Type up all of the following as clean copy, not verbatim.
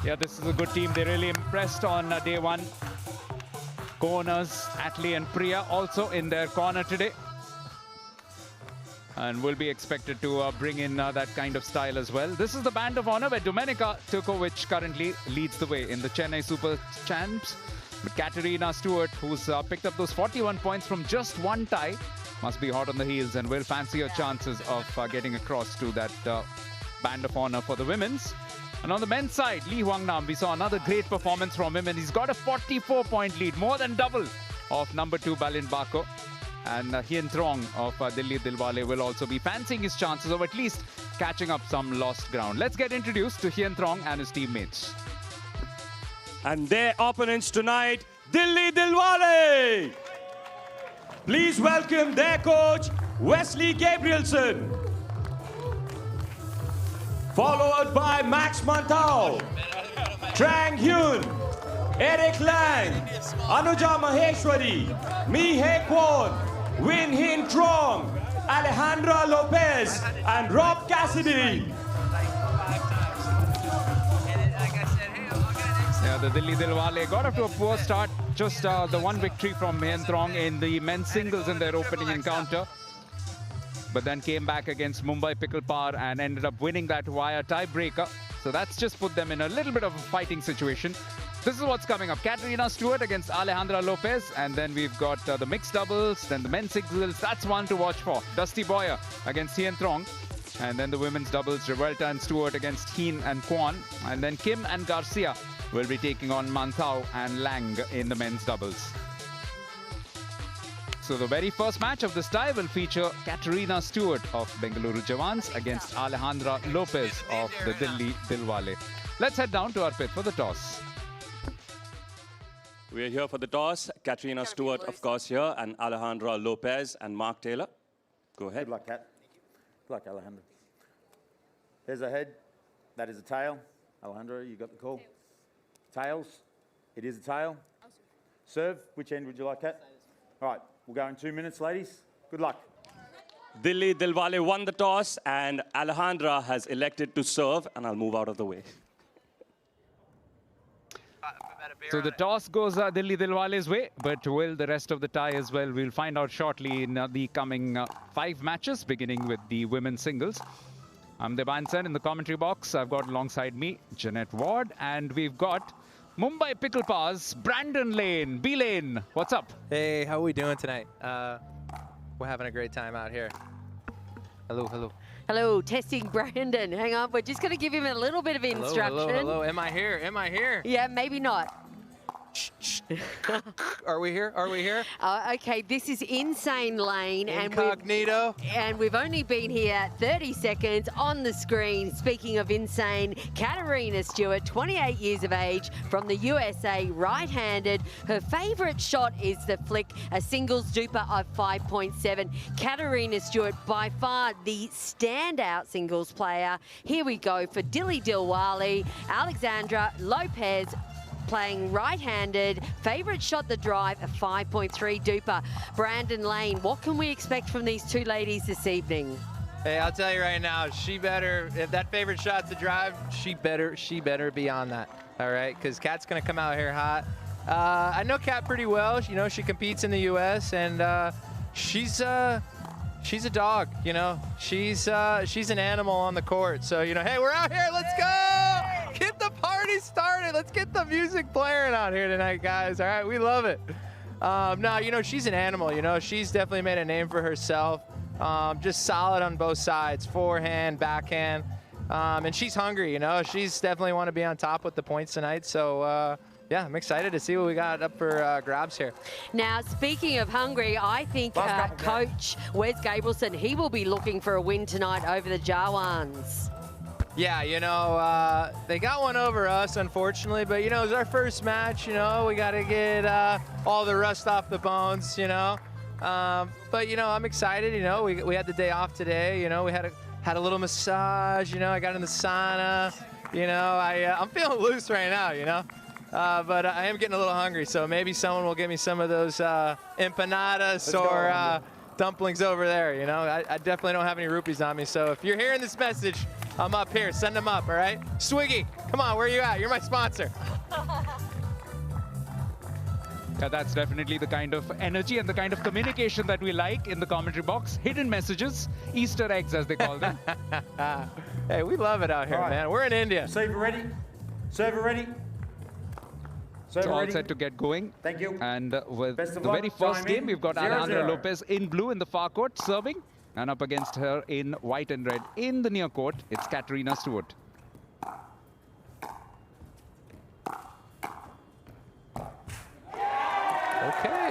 Yeah, this is a good team. They really impressed on day one. Corners, Atlee and Priya also in their corner today. And will be expected to bring in that kind of style as well. This is the Band of Honor where Domenica Turkovic currently leads the way in the Chennai Super Champs. But Katerina Stewart, who's picked up those 41 points from just one tie, must be hot on the heels and will fancy her chances of getting across to that Band of Honor for the women's. And on the men's side, Lee Huang Nam, we saw another great performance from him, and he's got a 44-point lead, more than double of number 2 Balin Bako. And Hien Trong of Dilli Dillwale will also be fancying his chances of at least catching up some lost ground. Let's get introduced to Hien Trong and his teammates. And their opponents tonight, Dilli Dillwale. Please welcome their coach, Wesley Gabrielson. Followed by Max Mantau, Trang Hyun, Eric Lang, Anuja Maheshwari, Mi Hye Kwon, Win Hin Trong, Alejandra Lopez, and Rob Cassidy. Yeah, the Dilli Dillwale got off to a poor start. Just the one victory from Hien Trong in the men's singles in their opening encounter. But then came back against Mumbai Pickleball and ended up winning that via tiebreaker. So that's just put them in a little bit of a fighting situation. This is what's coming up. Katerina Stewart against Alejandra Lopez. And then we've got the mixed doubles, then the men's singles. That's one to watch for. Dusty Boyer against Hien Trong. And then the women's doubles, Revuelta and Stewart against Hien and Kwon. And then Kim and Garcia will be taking on Mantau and Lang in the men's doubles. So the very first match of this tie will feature Katerina Stewart of Bengaluru Jawans against Alejandra Lopez of the Dilli Dillwale. Let's head down to our pit for the toss. We're here for the toss. Katerina Stewart, of course, here, and Alejandra Lopez and Mark Taylor. Go ahead. Good luck, Kat. Good luck, Alejandra. There's a head. That is a tail. Alejandra, you got the call. Tails. It is a tail. Serve. Which end would you like, Kat? All right. We'll go in 2 minutes, ladies. Good luck. Dilli Dillwale won the toss, and Alejandra has elected to serve, and I'll move out of the way. So the toss goes Dilli Dillwale's way, but will the rest of the tie as well? We'll find out shortly in the coming 5 matches, beginning with the women's singles. I'm Devan Sen in the commentary box. I've got alongside me Jeanette Ward, and we've got Mumbai Pickleball's Brandon Lane. B-Lane, what's up? Hey, how are we doing tonight? We're having a great time out here. Hello, hello. Hello, testing Brandon. Hang on, we're just going to give him a little bit of instruction. Hello, hello. Am I here? Am I here? Yeah, maybe not. Are we here? Are we here? Okay, this is Insane Lane. Incognito. And we've only been here 30 seconds on the screen. Speaking of insane, Katerina Stewart, 28 years of age, from the USA, right-handed. Her favourite shot is the flick, a singles duper of 5.7. Katerina Stewart, by far the standout singles player. Here we go for Dilli Dillwale, Alexandra Lopez, playing right-handed. Favourite shot, the drive, a 5.3 duper. Brandon Lane, what can we expect from these two ladies this evening? Hey, I'll tell you right now, she better, if that favorite shot's the drive, she better be on that, all right? Because Kat's going to come out here hot. I know Kat pretty well. You know, she competes in the U.S., and she's a dog, you know. She's an animal on the court. So, you know, hey, we're out here. Let's go! Get the party started. Let's get the music blaring out here tonight, guys. All right, we love it. No, you know, she's an animal. You know, she's definitely made a name for herself. Just solid on both sides, forehand, backhand. And she's hungry, you know. She's definitely want to be on top with the points tonight. So, yeah, I'm excited to see what we got up for grabs here. Now, speaking of hungry, I think Coach Wes Gabrielson, he will be looking for a win tonight over the Jawans. Yeah, you know, they got one over us, unfortunately, but, you know, it was our first match, you know, we got to get all the rust off the bones, you know. But, you know, I'm excited, you know, we had the day off today, you know, we had a little massage, you know, I got in the sauna, you know, I'm feeling loose right now, you know. But I am getting a little hungry, so maybe someone will give me some of those empanadas or dumplings over there, you know. I definitely don't have any rupees on me, so if you're hearing this message, I'm up here. Send them up, all right? Swiggy, come on, where are you at? You're my sponsor. Yeah, that's definitely the kind of energy and the kind of communication that we like in the commentary box. Hidden messages, Easter eggs as they call them. Hey, we love it out here, man. We're in India. Server ready. Server ready. It's all set to get going. Thank you. And with Best the of luck. very first Time game, in. we've got 0-0. Alejandra Lopez in blue in the far court serving. And up against her in white and red in the near court, it's Katerina Stewart.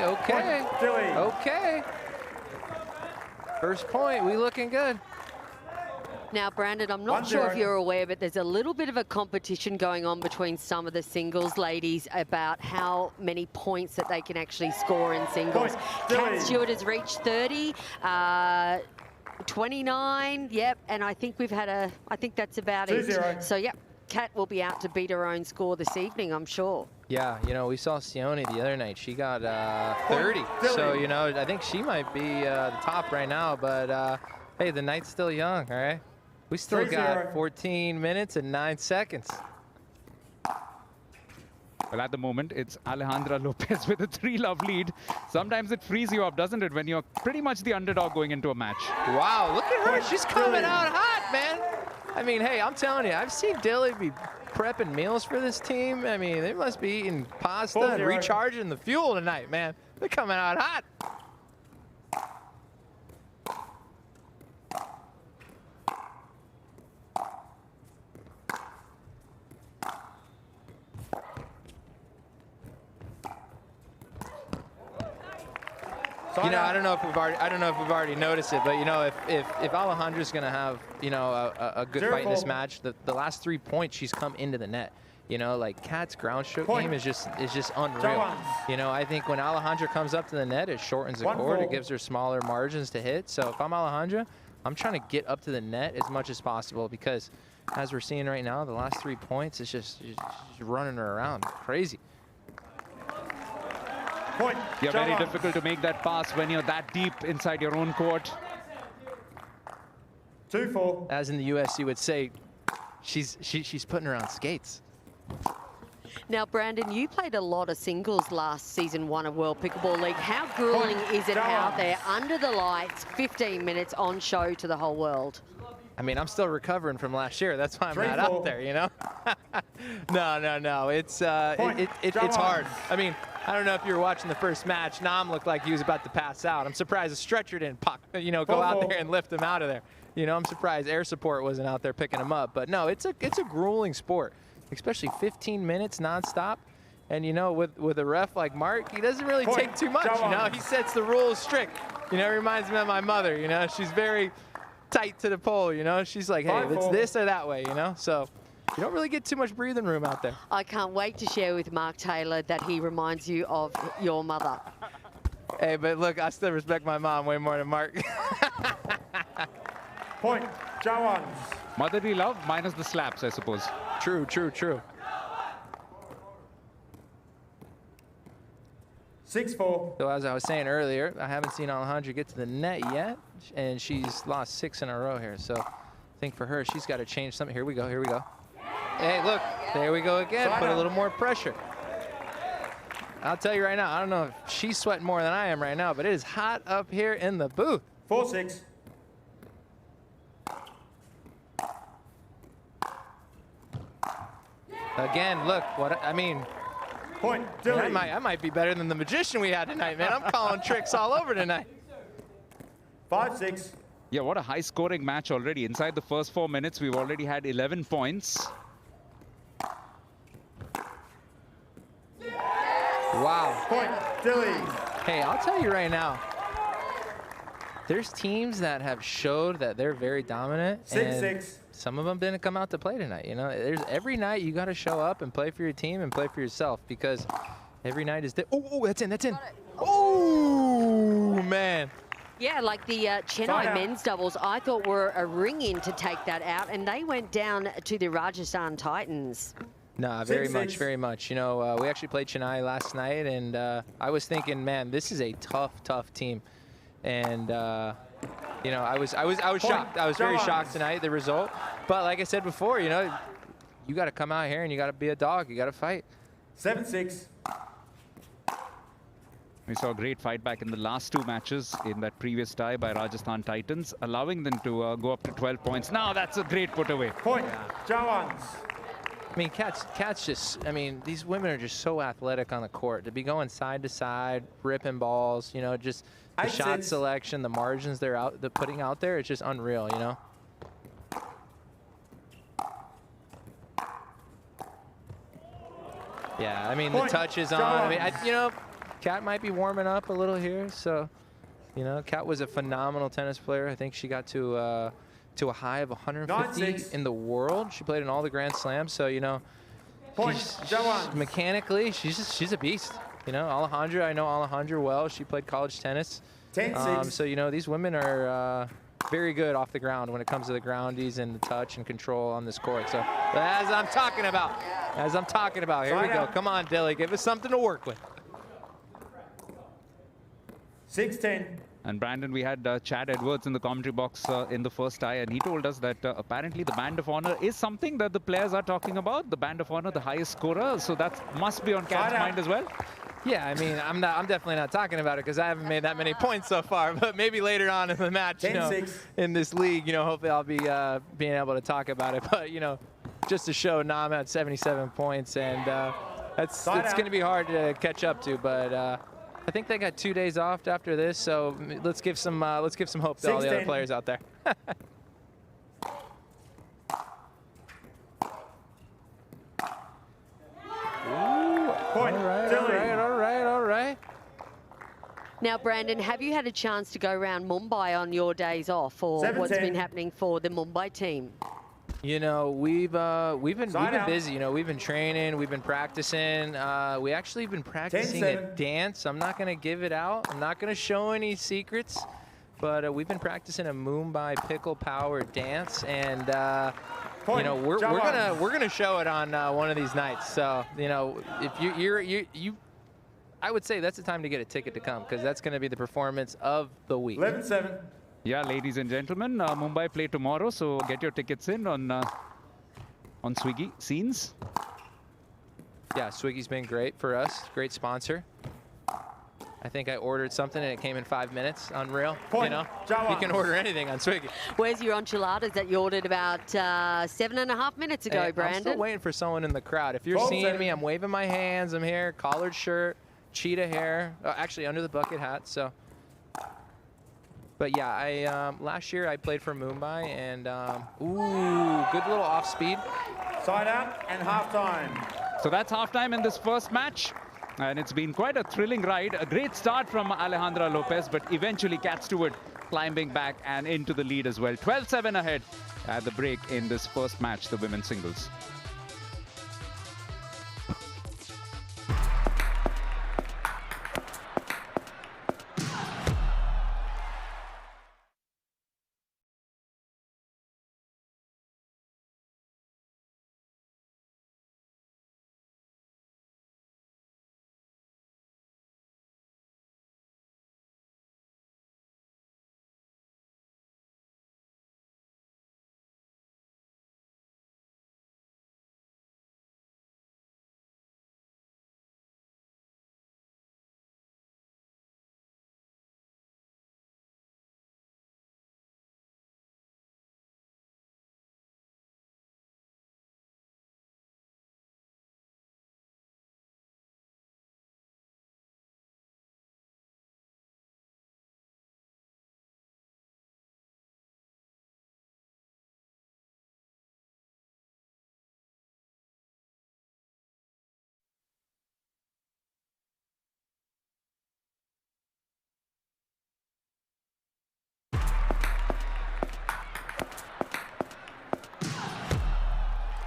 Okay. Dilli. Okay. First point, we looking good. Now, Brandon, I'm not sure if you're aware, but there's a little bit of a competition going on between some of the singles ladies about how many points that they can actually score in singles. Kat Stewart has reached 30, 29, yep, and I think I think that's about it. So, yep, Kat will be out to beat her own score this evening, I'm sure. Yeah, you know, we saw Sione the other night. She got 30. So, you know, I think she might be the top right now. But, hey, the night's still young, all right? We still got 14 minutes and 9 seconds. Well, at the moment, it's Alejandra Lopez with a 3-love lead. Sometimes it frees you up, doesn't it, when you're pretty much the underdog going into a match. Wow, look at her. She's coming out hot, man. I mean, hey, I'm telling you, I've seen Dilli be prepping meals for this team. I mean, they must be eating pasta and recharging the fuel tonight, man. They're coming out hot. You know, I don't know if we've already noticed it, but you know, if Alejandra's going to have, you know, a good fight in this match, the last 3 points she's come into the net. You know, like Kat's ground stroke game is just unreal. Jawans. You know, I think when Alejandra comes up to the net, it shortens the court. It gives her smaller margins to hit. So if I'm Alejandra, I'm trying to get up to the net as much as possible because, as we're seeing right now, the last 3 points is just running her around crazy. Yeah, very difficult to make that pass when you're that deep inside your own court. 2-4. As in the US, you would say, she's putting her on skates. Now, Brandon, you played a lot of singles last season 1 of World Pickleball League. How grueling is it out there under the lights, 15 minutes on show to the whole world? I mean, I'm still recovering from last year. That's why I'm not out there, you know? No. It's hard. I mean, I don't know if you were watching the first match. Nam looked like he was about to pass out. I'm surprised the stretcher didn't go out there and lift him out of there. You know, I'm surprised air support wasn't out there picking him up. But no, it's a grueling sport, especially 15 minutes nonstop. And you know, with a ref like Mark, he doesn't really take too much. You know, he sets the rules strict. You know, it reminds me of my mother. You know, she's very tight to the pole. You know, she's like, hey, it's this or that way. You know, so. You don't really get too much breathing room out there. I can't wait to share with Mark Taylor that he reminds you of your mother. Hey, but look, I still respect my mom way more than Mark. Point, Jawans. Motherly love minus the slaps, I suppose. True. 6-4. So as I was saying earlier, I haven't seen Alejandra get to the net yet, and she's lost 6 in a row here. So I think for her, she's got to change something. Here we go. Hey, look, there we go again. Put a little more pressure. I'll tell you right now, I don't know if she's sweating more than I am right now, but it is hot up here in the booth. 4-6. Again, look, I mean, Point, Dilli. I might be better than the magician we had tonight, man. I'm calling tricks all over tonight. 5-6. Yeah, what a high-scoring match already. Inside the first 4 minutes, we've already had 11 points. Wow. Point, Dilli. Hey, I'll tell you right now, there's teams that have showed that they're very dominant. 6-6. Some of them didn't come out to play tonight. You know, every night you got to show up and play for your team and play for yourself because every night is. Oh, that's in. Oh, man. Yeah, like the Chennai men's doubles, I thought were a ring-in to take that out, and they went down to the Rajasthan Titans. No, very much. You know, we actually played Chennai last night, and I was thinking, man, this is a tough team. And You know, I was shocked. I was very shocked tonight, the result. But like I said before, you know, you got to come out here and you got to be a dog. You got to fight. 7-6. We saw a great fight back in the last 2 matches in that previous tie by Rajasthan Titans, allowing them to go up to 12 points. Now that's a great put away. Point, Jawans. I mean, Cat's just, I mean, these women are just so athletic on the court. To be going side to side, ripping balls, you know, just the shot selection, the margins they're putting out there, it's just unreal, you know? Yeah, I mean, the touch is on. I mean, you know, Cat might be warming up a little here, so, you know, Cat was a phenomenal tennis player. I think she got to a high of 150 in the world. She played in all the Grand Slams, so, you know, mechanically, she's a beast. You know, Alejandra, I know Alejandra well. She played college tennis. 10-6. So, you know, these women are very good off the ground when it comes to the groundies and the touch and control on this court. So, as I'm talking about, here we go. Come on, Dilli, give us something to work with. 6-10. And Brandon, we had Chad Edwards in the commentary box in the first tie, and he told us that apparently the Band of Honor is something that the players are talking about. The Band of Honor, the highest scorer, so that must be on Cat's mind as well. Yeah, I mean, I'm definitely not talking about it because I haven't made that many points so far. But maybe later on in the match, you know, in this league, you know, hopefully I'll be being able to talk about it. But you know, just to show, now I'm at 77 points, and it's going to be hard to catch up to. But I think they got 2 days off after this, so let's give some hope to all the other players out there. Point, All right. Now, Brandon, have you had a chance to go around Mumbai on your days off, or what's been happening for the Mumbai team? You know, we've been busy. You know, we've been training, we've been practicing. We actually been practicing a dance. I'm not gonna give it out. I'm not gonna show any secrets, but we've been practicing a Mumbai pickle power dance, and you know, we're gonna show it on one of these nights. So you know, if you I would say that's the time to get a ticket to come, because that's going to be the performance of the week. 11-7. Yeah, ladies and gentlemen, Mumbai play tomorrow, so get your tickets in on Swiggy Scenes. Yeah, Swiggy's been great for us. Great sponsor. I think I ordered something and it came in 5 minutes. Unreal. You know, you can order anything on Swiggy. Where's your enchiladas that you ordered about 7.5 minutes ago, Hey, Brandon? I'm still waiting for someone in the crowd. If you're seeing me, I'm waving my hands. I'm here, collared shirt, cheetah hair. Actually, under the bucket hat. So, but yeah, I last year I played for Mumbai, and ooh, good little off speed. Side out and halftime. So that's halftime in this first match. And it's been quite a thrilling ride. A great start from Alejandra Lopez, but eventually Cat Stewart climbing back and into the lead as well. 12-7 ahead at the break in this first match, the women's singles.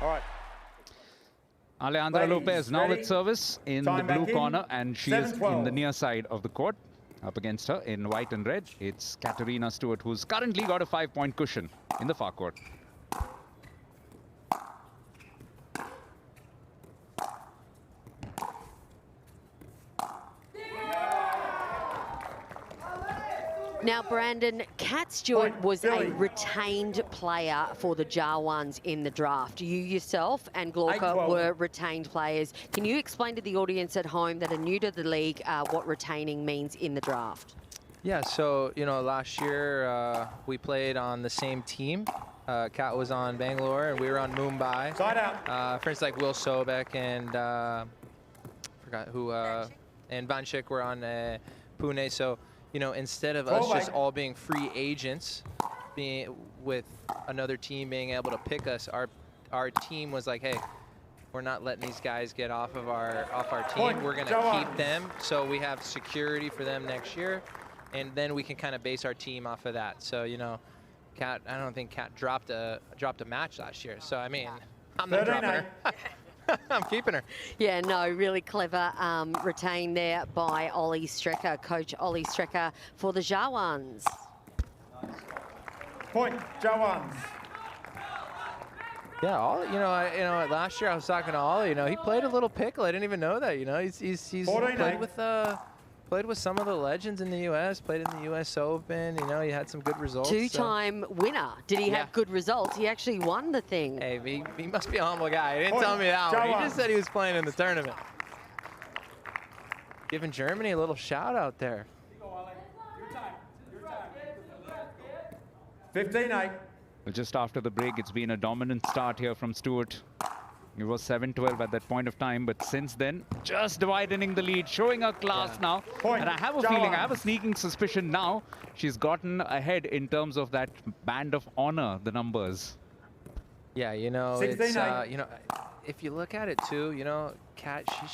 All right. Alejandra Lopez now with service in the blue corner, and she is in the near side of the court. Up against her in white and red, it's Katerina Stewart, who's currently got a 5-point cushion in the far court. Now, Brandon, Kat Stewart Point, was Dilli. a retained player for the Jawans in the draft. You yourself and Glauca 8-12. were retained players. Can you explain to the audience at home that are new to the league what retaining means in the draft? Yeah, so, you know, last year we played on the same team. Kat was on Bengaluru and we were on Mumbai. Side out. For instance, like Will Sobek and forgot who, and Vanchik were on Pune. So, you know, instead of us just all being free agents, being with another team being able to pick us, our team was like, hey, we're not letting these guys get off our team. Point, We're going to Jawans. keep them so we have security for them next year, and then we can kind of base our team off of that. So, you know, Kat, I don't think Kat dropped a match last year. So I mean, I'm not dropping her. I'm keeping her. Yeah, no, really clever retain there by Ollie Strecker, Coach Ollie Strecker for the Jawans. Point, Jawans. Yeah, Ollie, you know, last year I was talking to Ollie. You know, he played a little pickle. I didn't even know that. You know, he's 14-8. played with some of the legends in the U.S. Played in the U.S. Open. You know, he had some good results. Two-time winner. Did he have good results? He actually won the thing. Hey, he must be a humble guy. He didn't Point, tell me that one. He Jawans. just said he was playing in the tournament. Giving Germany a little shout out there. 15-8. Just after the break, it's been a dominant start here from Stewart. It was 7-12 at that point of time, but since then, just widening the lead, showing her class now. Point, And I have a Jawans. feeling, I have a sneaking suspicion now, she's gotten ahead in terms of that band of honor, the numbers. Yeah, you know, 16-8. it's you know, if you look at it too, you know, Kat, she's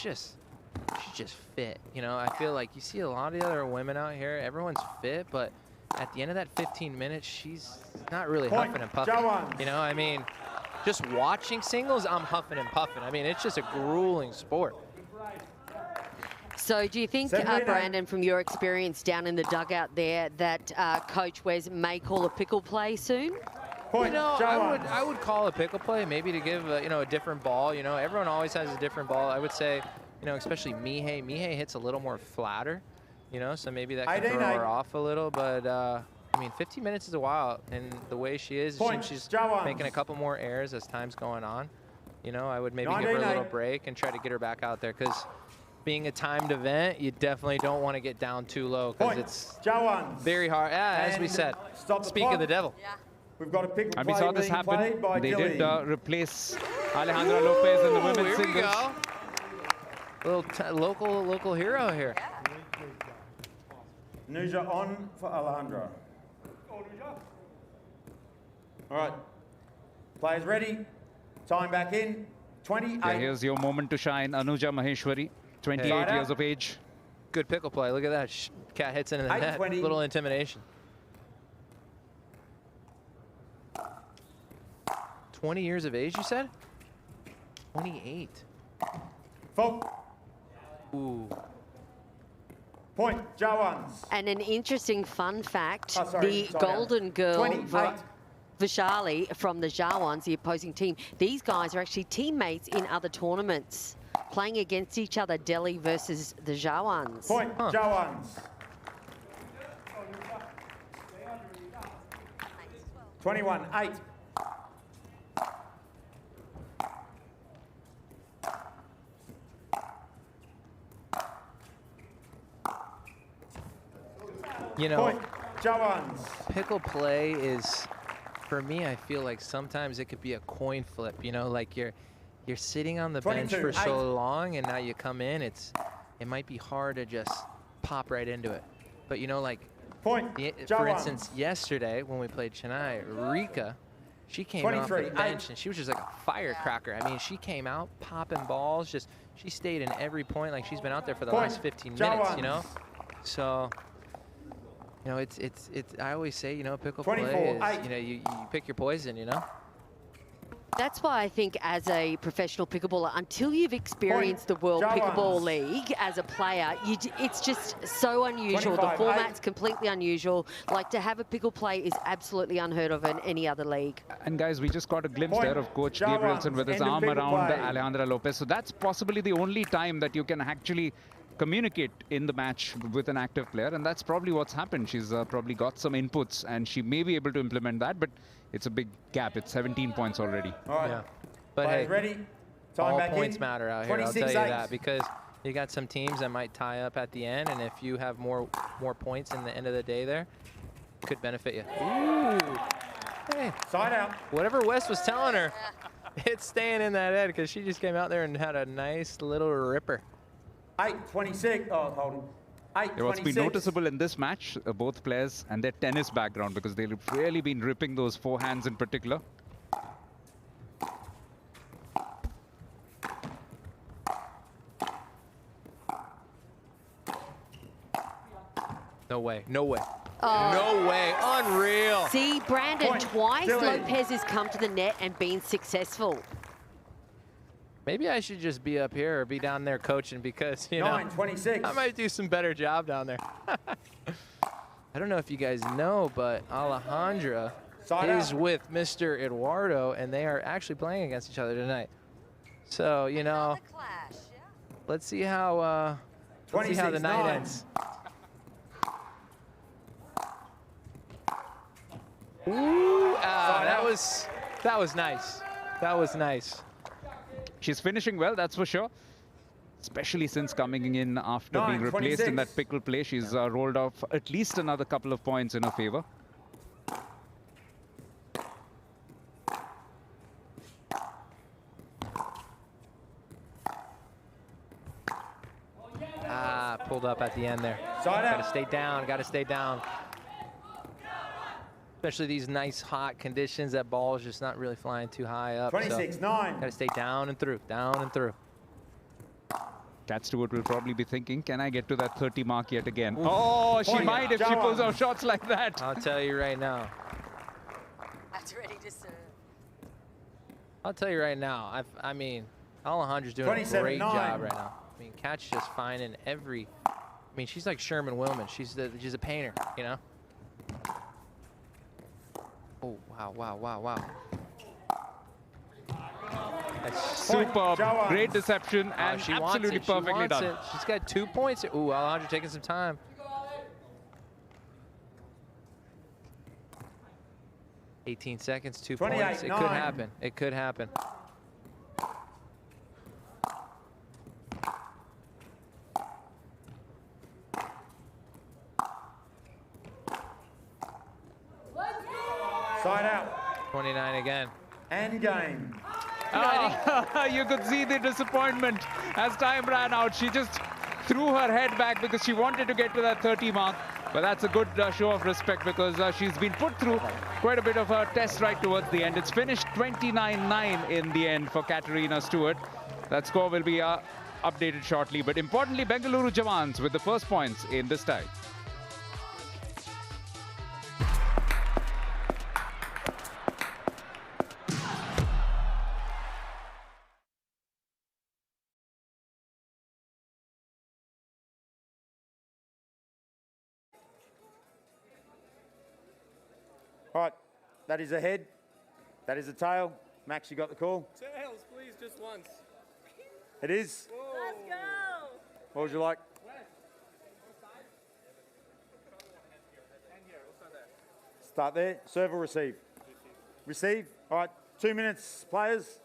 just fit. You know, I feel like you see a lot of the other women out here, everyone's fit, but at the end of that 15 minutes, she's not really Point, huffing and puffing. Jawans. You know, I mean, just watching singles, I'm huffing and puffing. I mean, it's just a grueling sport. So do you think, 17-8. Brandon, from your experience down in the dugout there, that Coach Wes may call a pickle play soon? Point, You know, Jawans. I would call a pickle play, maybe to give you know, a different ball. You know, everyone always has a different ball. I would say, you know, especially Mihei. Mihei hits a little more flatter, you know, so maybe that can throw 18-8. her off a little. But I mean, 15 minutes is a while, and the way she is, Point, she's Jawans. making a couple more errors as time's going on. You know, I would maybe give her a 19-8. little break and try to get her back out there, because being a timed event, you definitely don't want to get down too low, because Point, it's Jawans. very hard. Yeah, as we And said, stop the speak clock. of the devil. We've got a pickle And we play saw this being happen. played by They Dilli. did replace Alejandra Lopez in the women's Here we singles. go. Little local hero here. Nuja on for Alejandra. All right. Players ready. Time back in. 28. Yeah, here's your moment to shine, Anuja Maheshwari, 28 Hey. years of age. Good pickle play. Look at that. Cat hits into the net. 8-20. Little intimidation. 20 years of age, you said? 28. Fault. Ooh. Point. Jawans. And an interesting fun fact, Oh, sorry, the sorry. golden girl, 28. Vishali from the Jawans, the opposing team, these guys are actually teammates in other tournaments, playing against each other, Delhi versus the Jawans. Point. Jawans. 21-8. You know, Point. Jawans. pickle play is, for me, I feel like sometimes it could be a coin flip. You know, like you're sitting on the bench for 22-8. so long, and now you come in. It might be hard to just pop right into it. But you know, like Point. for Jawans. instance, yesterday when we played Chennai, Rika, she came off the 23-8. bench and she was just like a firecracker. I mean, she came out popping balls. She stayed in every point like she's been out there for the Point. last 15 minutes. You know, Jawans. so. You know, it's. I always say, you know, pickle play is, 24-8. you know, you pick your poison, you know. That's why I think as a professional pickleballer, until you've experienced the World Jawans. Pickleball League as a player, it's just so unusual. The 25-8. format's completely unusual. Like, to have a pickle play is absolutely unheard of in any other league. And guys, we just got a glimpse Point. there of Coach Jawans. Gabrielson with his End of arm pickle around play. Alejandra Lopez. So that's possibly the only time that you can actually communicate in the match with an active player, and that's probably what's happened. She's probably got some inputs, and she may be able to implement that, but it's a big gap. It's 17 points already. All right. Yeah. But Players hey, ready? Time all back points in. matter out here. I'll tell you 26-8. that, because you got some teams that might tie up at the end, and if you have more points in the end of the day there, it could benefit you. Ooh. Hey, Side out. whatever Wes was telling her, it's staying in that head, because she just came out there and had a nice little ripper. 8-26. Oh, holding. 8-26. Yeah, what's been noticeable in this match, both players and their tennis background, because they've really been ripping those forehands in particular. No way. No way. No way. Unreal. See, Brandon, Point. twice Dilli. Lopez has come to the net and been successful. Maybe I should just be up here or be down there coaching, because, you know, 9-26. I might do some better job down there. I don't know if you guys know, but Alejandra Side is out. with Mr. Eduardo, and they are actually playing against each other tonight. So, you know, let's see how the night 26-9. ends. Ooh, that was nice. That was nice. She's finishing well, that's for sure. Especially since coming in after being replaced in that 9-26. pickle play. She's rolled off at least another couple of points in her favor. Pulled up at the end there. Side out. Gotta stay down, gotta stay down. Especially these nice hot conditions, that ball is just not really flying too high up. 26-9. So gotta stay down and through, down and through. Kat Stewart will probably be thinking, can I get to that 30 mark yet again? Oh, she Point. might if she pulls Jawans. off shots like that. I'll tell you right now. That's ready to serve. I'll tell you right now. I mean, Alejandra's doing a 27-9. great job right now. I mean, Kat's just finding every. I mean, she's like Sherman Willman. She's a painter, you know. Oh wow, wow, wow, wow. That's Superb, Jawans. great deception, and she wants absolutely it. She perfectly wants done. it. She's got 2 points. Ooh, Alejandra taking some time. 18 seconds, 2 points. It could 28-9. happen. It could happen. Side out. 29 again. And game. You could see the disappointment as time ran out. She just threw her head back because she wanted to get to that 30 mark. But that's a good show of respect, because she's been put through quite a bit of a test right towards the end. It's finished 29-9 in the end for Katarina Stewart. That score will be updated shortly. But importantly, Bengaluru Jawans with the first points in this tie. All right. That is a head. That is a tail. Max, you got the call? Tails, please, just once. It is. Let's go. What would you like? Start there. Serve or receive? Receive. All right. 2 minutes, players.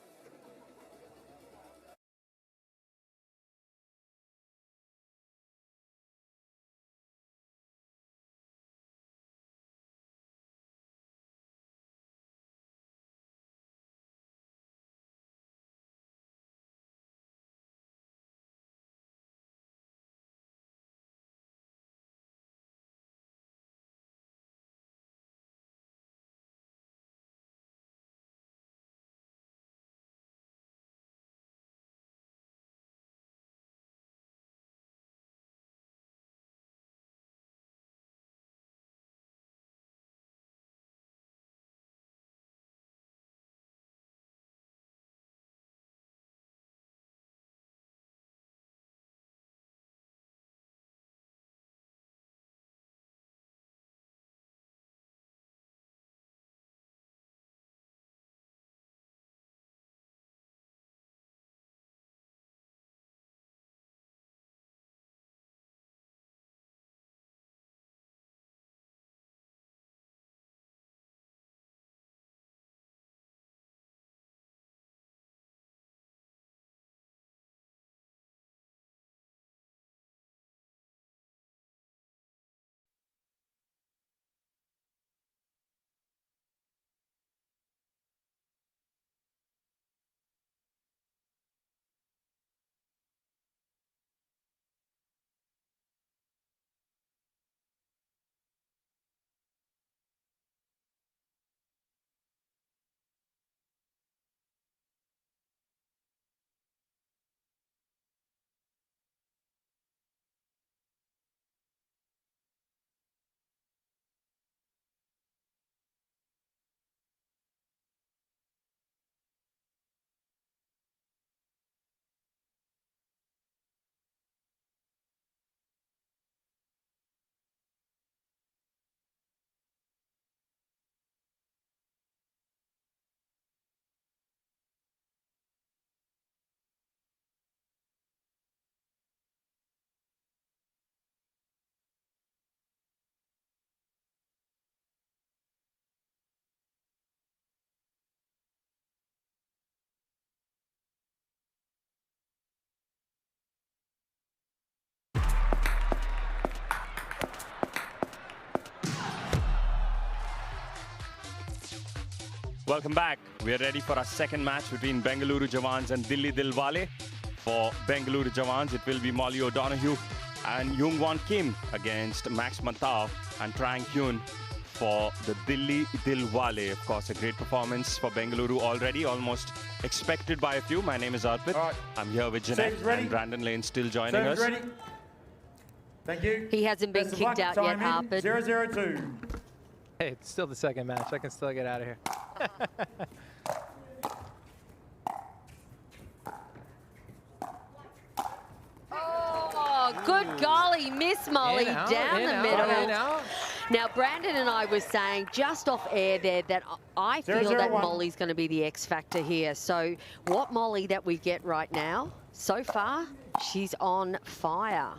Welcome back. We are ready for our second match between Bengaluru Jawans and Dilli Dillwale. For Bengaluru Jawans, it will be Molly O'Donoghue and Youngwon Kim against Max Mantau and Trang Hyun for the Dilli Dillwale. Of course, a great performance for Bengaluru already, almost expected by a few. My name is Arpit. Right. I'm here with Jeanette and Brandon Lane still joining Service us. ready. Thank you. He hasn't been Best of kicked luck. out yet, Time in, Harper. 0-0-2. Hey, it's still the second match. I can still get out of here. Oh, good golly, miss Molly In, out, down in, the out, middle. in, out. Now, Brandon and I were saying just off air there that I feel that 0-0-1. Molly's going to be the X factor here. So what Molly that we get right now, so far, she's on fire.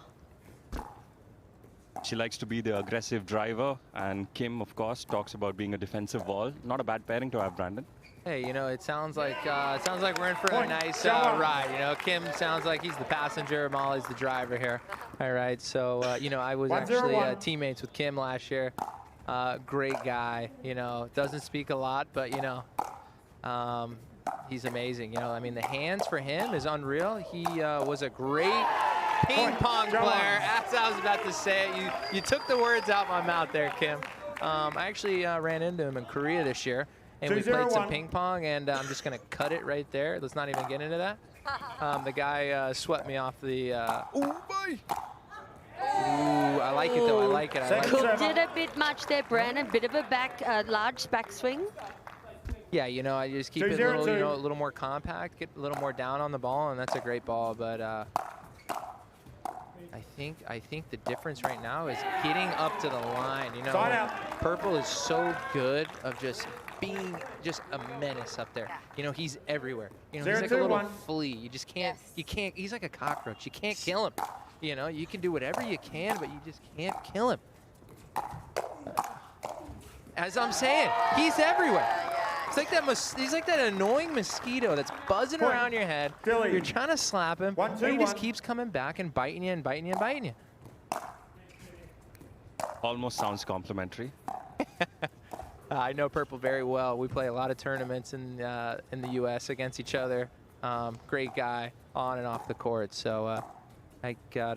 She likes to be the aggressive driver, and Kim, of course, talks about being a defensive wall. Not a bad pairing to have, Brandon. Hey, you know, it sounds like we're in for a Point. nice Shower. ride. You know, Kim sounds like he's the passenger, Molly's the driver here. All right, so you know, I was 1-0-1. actually teammates with Kim last year. Great guy. You know, doesn't speak a lot, but you know, he's amazing. You know, I mean, the hands for him is unreal. He was a great ping pong Jawans. player. As I was about to say it, you took the words out my mouth there, Kim. I actually ran into him in Korea this year. And we played some 2-0-1. ping pong, and I'm just going to cut it right there. Let's not even get into that. The guy swept me off the... Ooh, boy! Ooh, I like it, though. I like it. I like it. Cooked it a bit much there, Brandon. Bit of a large backswing. Yeah, you know, I just keep it a 2-0-2. little, you know, a little more compact, get a little more down on the ball, and that's a great ball. But I think the difference right now is getting up to the line. You know, Side out. Purple is so good of just being just a menace up there. You know, he's everywhere. You know, he's like a little 0-2-1. flea. You just can't, Yes. you can't, he's like a cockroach. You can't kill him. You know, you can do whatever you can, but you just can't kill him. As I'm saying, he's everywhere. It's like that, he's like that annoying mosquito that's buzzing Point. around your head. Dilli. You're trying to slap him, 1-2-1. but he just keeps coming back and biting you and biting you and biting you. Almost sounds complimentary. I know Purple very well. We play a lot of tournaments in the U.S. against each other. Great guy on and off the court. So I got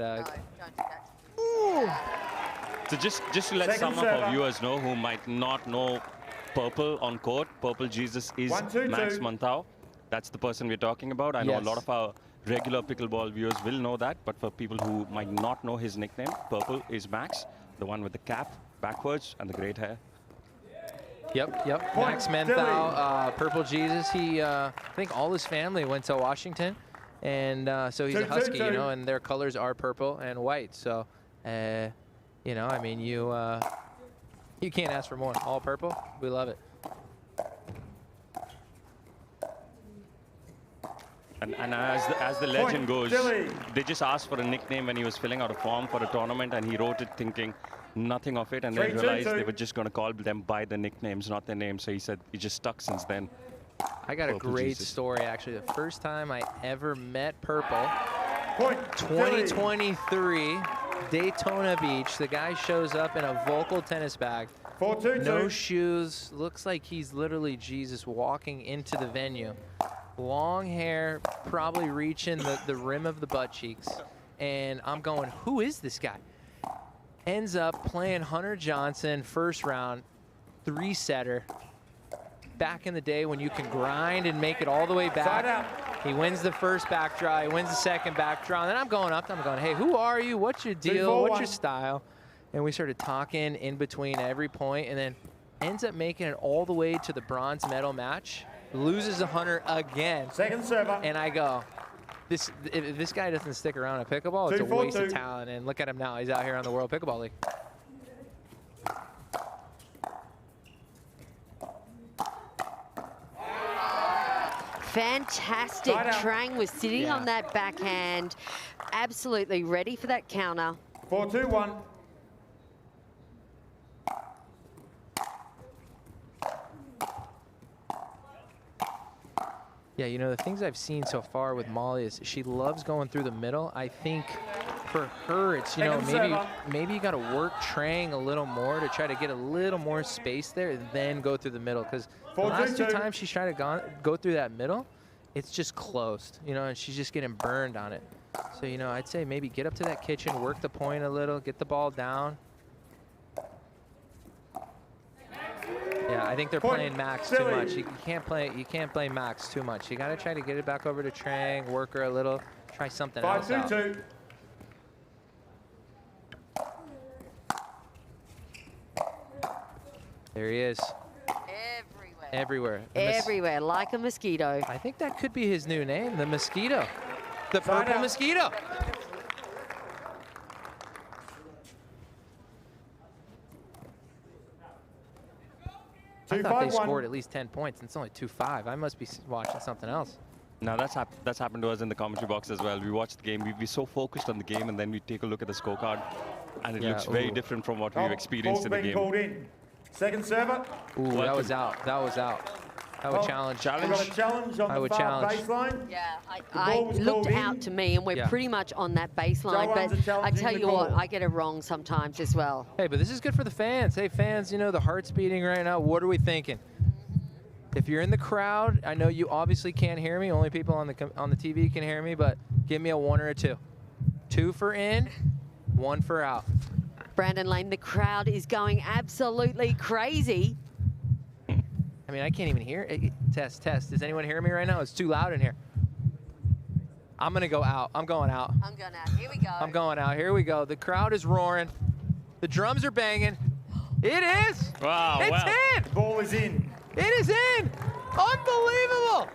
So just to let Second some of server. our viewers know who might not know Purple on court, Purple Jesus is 1-2-2. Max Mantau. That's the person we're talking about. I know Yes. a lot of our regular pickleball viewers will know that, but for people who might not know his nickname, Purple is Max, the one with the cap backwards and the great hair. Yep. Point. Max Menthau, Purple Jesus. He, I think all his family went to Washington, and so he's a 2-2-2. Husky, you know, and their colors are purple and white. So, you know, I mean, you can't ask for more. All purple, we love it. And as the legend goes, Dilli. they just asked for a nickname when he was filling out a form for a tournament, and he wrote it thinking nothing of it, and then 3-2-2. realized they were just going to call them by their nicknames, not their names. So he said he just stuck since then. I got a Purple great Jesus. story, actually. The first time I ever met Purple, Point. Dilli. 2023, Daytona Beach. The guy shows up in a Volcal tennis bag. 4-2-2. No shoes, looks like he's literally Jesus walking into the venue. Long hair, probably reaching the rim of the butt cheeks. And I'm going, who is this guy? Ends up playing Hunter Johnson, first round, 3-setter. Back in the day when you can grind and make it all the way Side back. out. He wins the first back draw, he wins the second back draw. And then I'm going up, I'm going, hey, who are you? What's your deal? What's your 3-4-1. style? And we started talking in between every point, and then ends up making it all the way to the bronze medal match. Loses to Hunter again. Second server. And I go, if this guy doesn't stick around at pickleball, it's a waste of 2-4-2. talent. And look at him now. He's out here on the World Pickleball League. Fantastic. Side out. Trang was sitting Yeah. on that backhand, absolutely ready for that counter. 4-2-1. Yeah, you know, the things I've seen so far with Molly is she loves going through the middle. I think for her, it's, you know, maybe you got to work Trang a little more to try to get a little more space there, then go through the middle. Because the last 2 times she's tried to go through that middle, it's just closed, you know, and she's just getting burned on it. So, you know, I'd say maybe get up to that kitchen, work the point a little, get the ball down. Yeah, I think they're playing Max too much. You can't play Max too much. You got to try to get it back over to Trang, work her a little, try something else out. 5-2-2. There he is. Everywhere. Everywhere, like a mosquito. I think that could be his new name, the Mosquito. The Purple Mosquito. I thought they scored at least 10 points, and it's only 2-5. I must be watching something else. Now that's happened to us in the commentary box as well. We watch the game, we're so focused on the game, and then we take a look at the scorecard, and it looks very different from what we've experienced in the game. Called in. Second server. Ooh, that was out. That was out. I would challenge. We got a challenge on the far baseline. Yeah, I looked out to me, and we're pretty much on that baseline. But I tell you what, I get it wrong sometimes as well. Hey, but this is good for the fans. Hey, fans, you know, the heart's beating right now. What are we thinking? If you're in the crowd, I know you obviously can't hear me. Only people on the TV can hear me, but give me a 1 or a 2. 2 for in, 1 for out. Brandon Lane, the crowd is going absolutely crazy. I mean, I can't even hear it. Test. Does anyone hear me right now? It's too loud in here. I'm going to go out. I'm going out. I'm going out. Here we go. I'm going out. Here we go. The crowd is roaring. The drums are banging. It is. Wow. It's in. The ball is in. It is in. Unbelievable.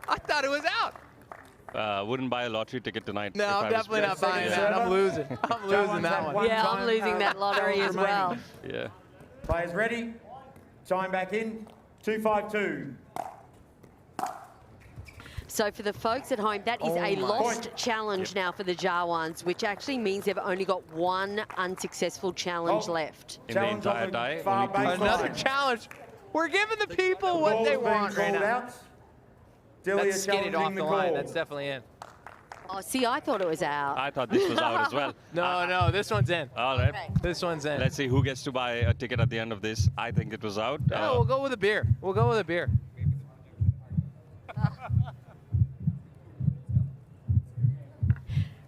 I thought it was out. Wouldn't buy a lottery ticket tonight. No, I'm definitely not buying that. I'm losing. I'm losing that one. Yeah, I'm losing that lottery as well. Yeah. Players ready? Time back in. 2-5-2. So for the folks at home, that is a lost challenge now for the Jawans, which actually means they've only got 1 unsuccessful challenge left. In the entire die, only 2. Another challenge. We're giving the people what they want right now. That's skidded off the line. That's definitely in. Oh, see, I thought it was out. I thought this was out as well. No, this one's in. All right. This one's in. Let's see who gets to buy a ticket at the end of this. I think it was out. No, we'll go with a beer. We'll go with a beer.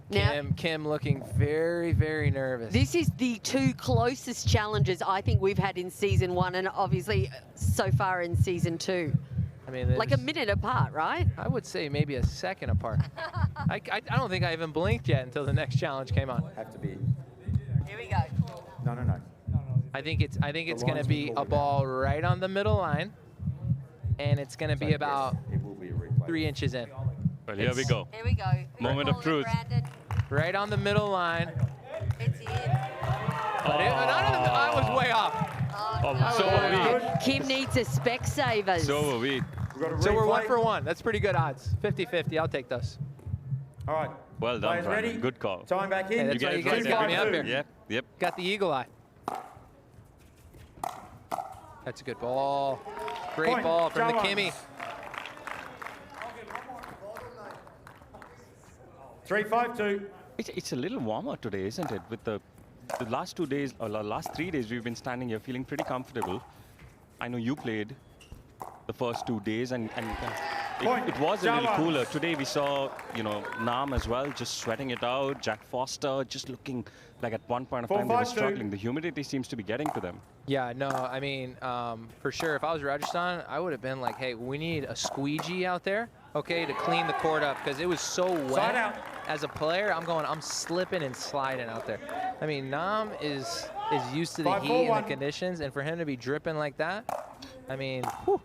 Now, Kim looking very, very nervous. This is the 2 closest challenges I think we've had in season 1, and obviously so far in season 2. I mean, like a minute apart, right? I would say maybe a second apart. I don't think I even blinked yet until the next challenge came on. Have to be. Here we go. No. I think it's going to be a ball right on the middle line, and it's going to be about 3 inches in. Well, here we go. Here we go. Moment of truth. Right on the middle line. It's in. But I was way off. So were we. Kim needs a spec savers. So were we. So we're 1 for 1. That's pretty good odds. 50-50. I'll take those. All right. Well done, Players Brandon. ready? Good call. Time back in. Hey, that's why you guys got me up here. Yep. Got the eagle eye. That's a good ball. Great ball from the Kimmy. 3-5-2. It's a little warmer today, isn't it? With the last 2 days, or the last 3 days, we've been standing here feeling pretty comfortable. I know you played the first 2 days, and it was a little cooler. Today we saw, you know, Nam as well, just sweating it out. Jack Foster just looking like at one point of time they were struggling. The humidity seems to be getting to them. Yeah, no, I mean, for sure, if I was Rajasthan, I would have been like, hey, we need a squeegee out there, okay, to clean the court up, because it was so wet. As a player, I'm slipping and sliding out there. I mean, Nam is used to the heat and the conditions, and for him to be dripping like that, I mean, whew.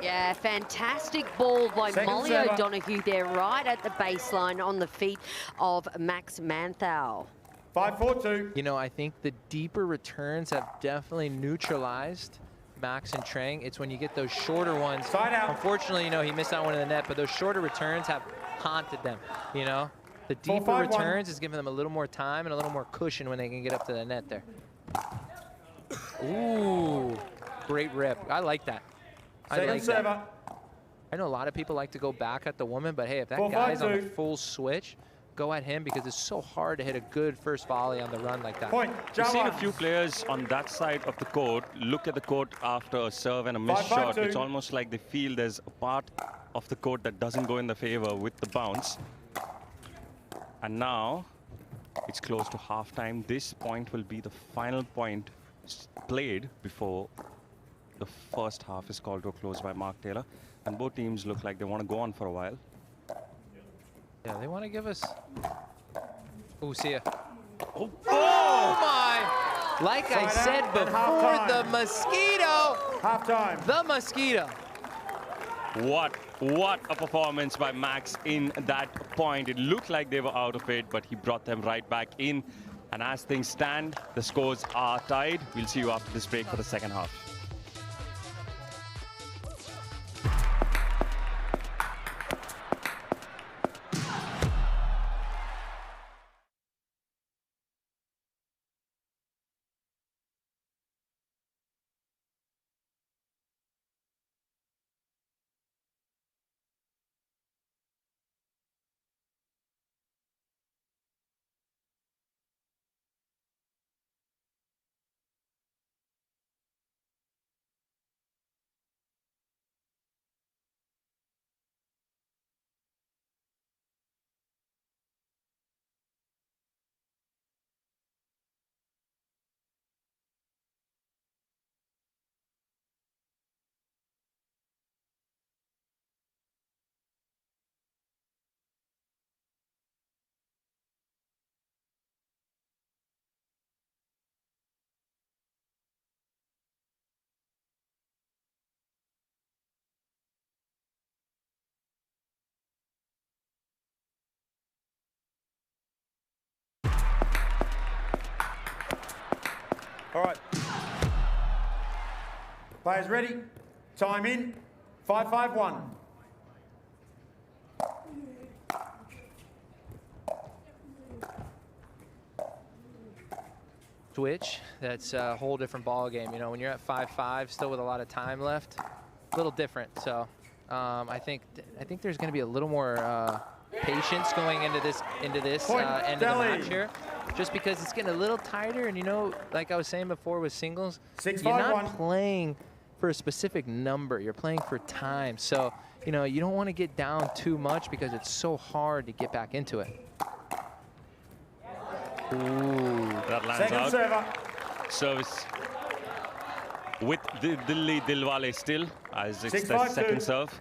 Yeah, fantastic ball by Molly O'Donoghue there, right at the baseline on the feet of Max Manthau. 5-4-2. You know, I think the deeper returns have definitely neutralized Max and Trang. It's when you get those shorter ones. Unfortunately, you know, he missed that one in the net, but those shorter returns have haunted them, you know? The deeper returns is giving them a little more time and a little more cushion when they can get up to the net there. Ooh, great rip. I like that. I like server. that. I know a lot of people like to go back at the woman, but hey, if that 4-5-2. guy's on a full switch, go at him because it's so hard to hit a good first volley on the run like that. Point. We've seen a Jawans. few players on that side of the court look at the court after a serve and a missed 5-5-2. shot. It's almost like they feel there's a part of the court that doesn't go in their favor with the bounce. And now it's close to halftime. This point will be the final point played before the first half is called to a close by Mark Taylor. And both teams look like they want to go on for a while. Yeah, they want to give us... Ooh, see ya. Oh, Oh, my! Like I Side said out and before, halftime. the mosquito! Halftime. The mosquito. What a performance by Max in that point. It looked like they were out of it, but he brought them right back in. And as things stand, the scores are tied. We'll see you after this break for the second half. All right. Players ready? Time in. 5-5-1. Switch, that's a whole different ball game. You know, when you're at 5-5, still with a lot of time left, a little different. So I think there's going to be a little more patience going into this end of the match here, just because it's getting a little tighter. And you know, like I was saying before with singles, 6-5-1. you're not playing for a specific number. You're playing for time. So you know, you don't want to get down too much because it's so hard to get back into it. Ooh. That lands Second out. server. Service with the Dillwale still, as it's the 6-5-2. second serve.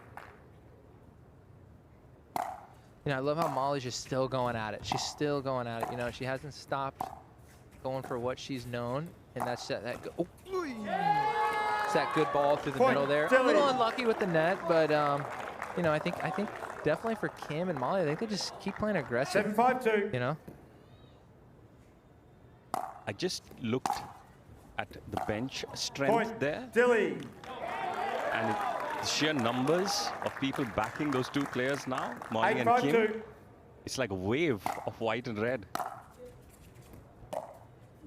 You know, I love how Molly's just still going at it. She's still going at it. You know, she hasn't stopped going for what she's known, and that's that. It's that good ball through the middle there. Dilli. A little unlucky with the net, but you know, I think definitely for Kim and Molly, I think they just keep playing aggressive. 7-5-2. You know. I just looked at the bench strength Point. there, Dilli. and the sheer numbers of people backing those two players now, Molly and Kim. 8-5-2. It's like a wave of white and red.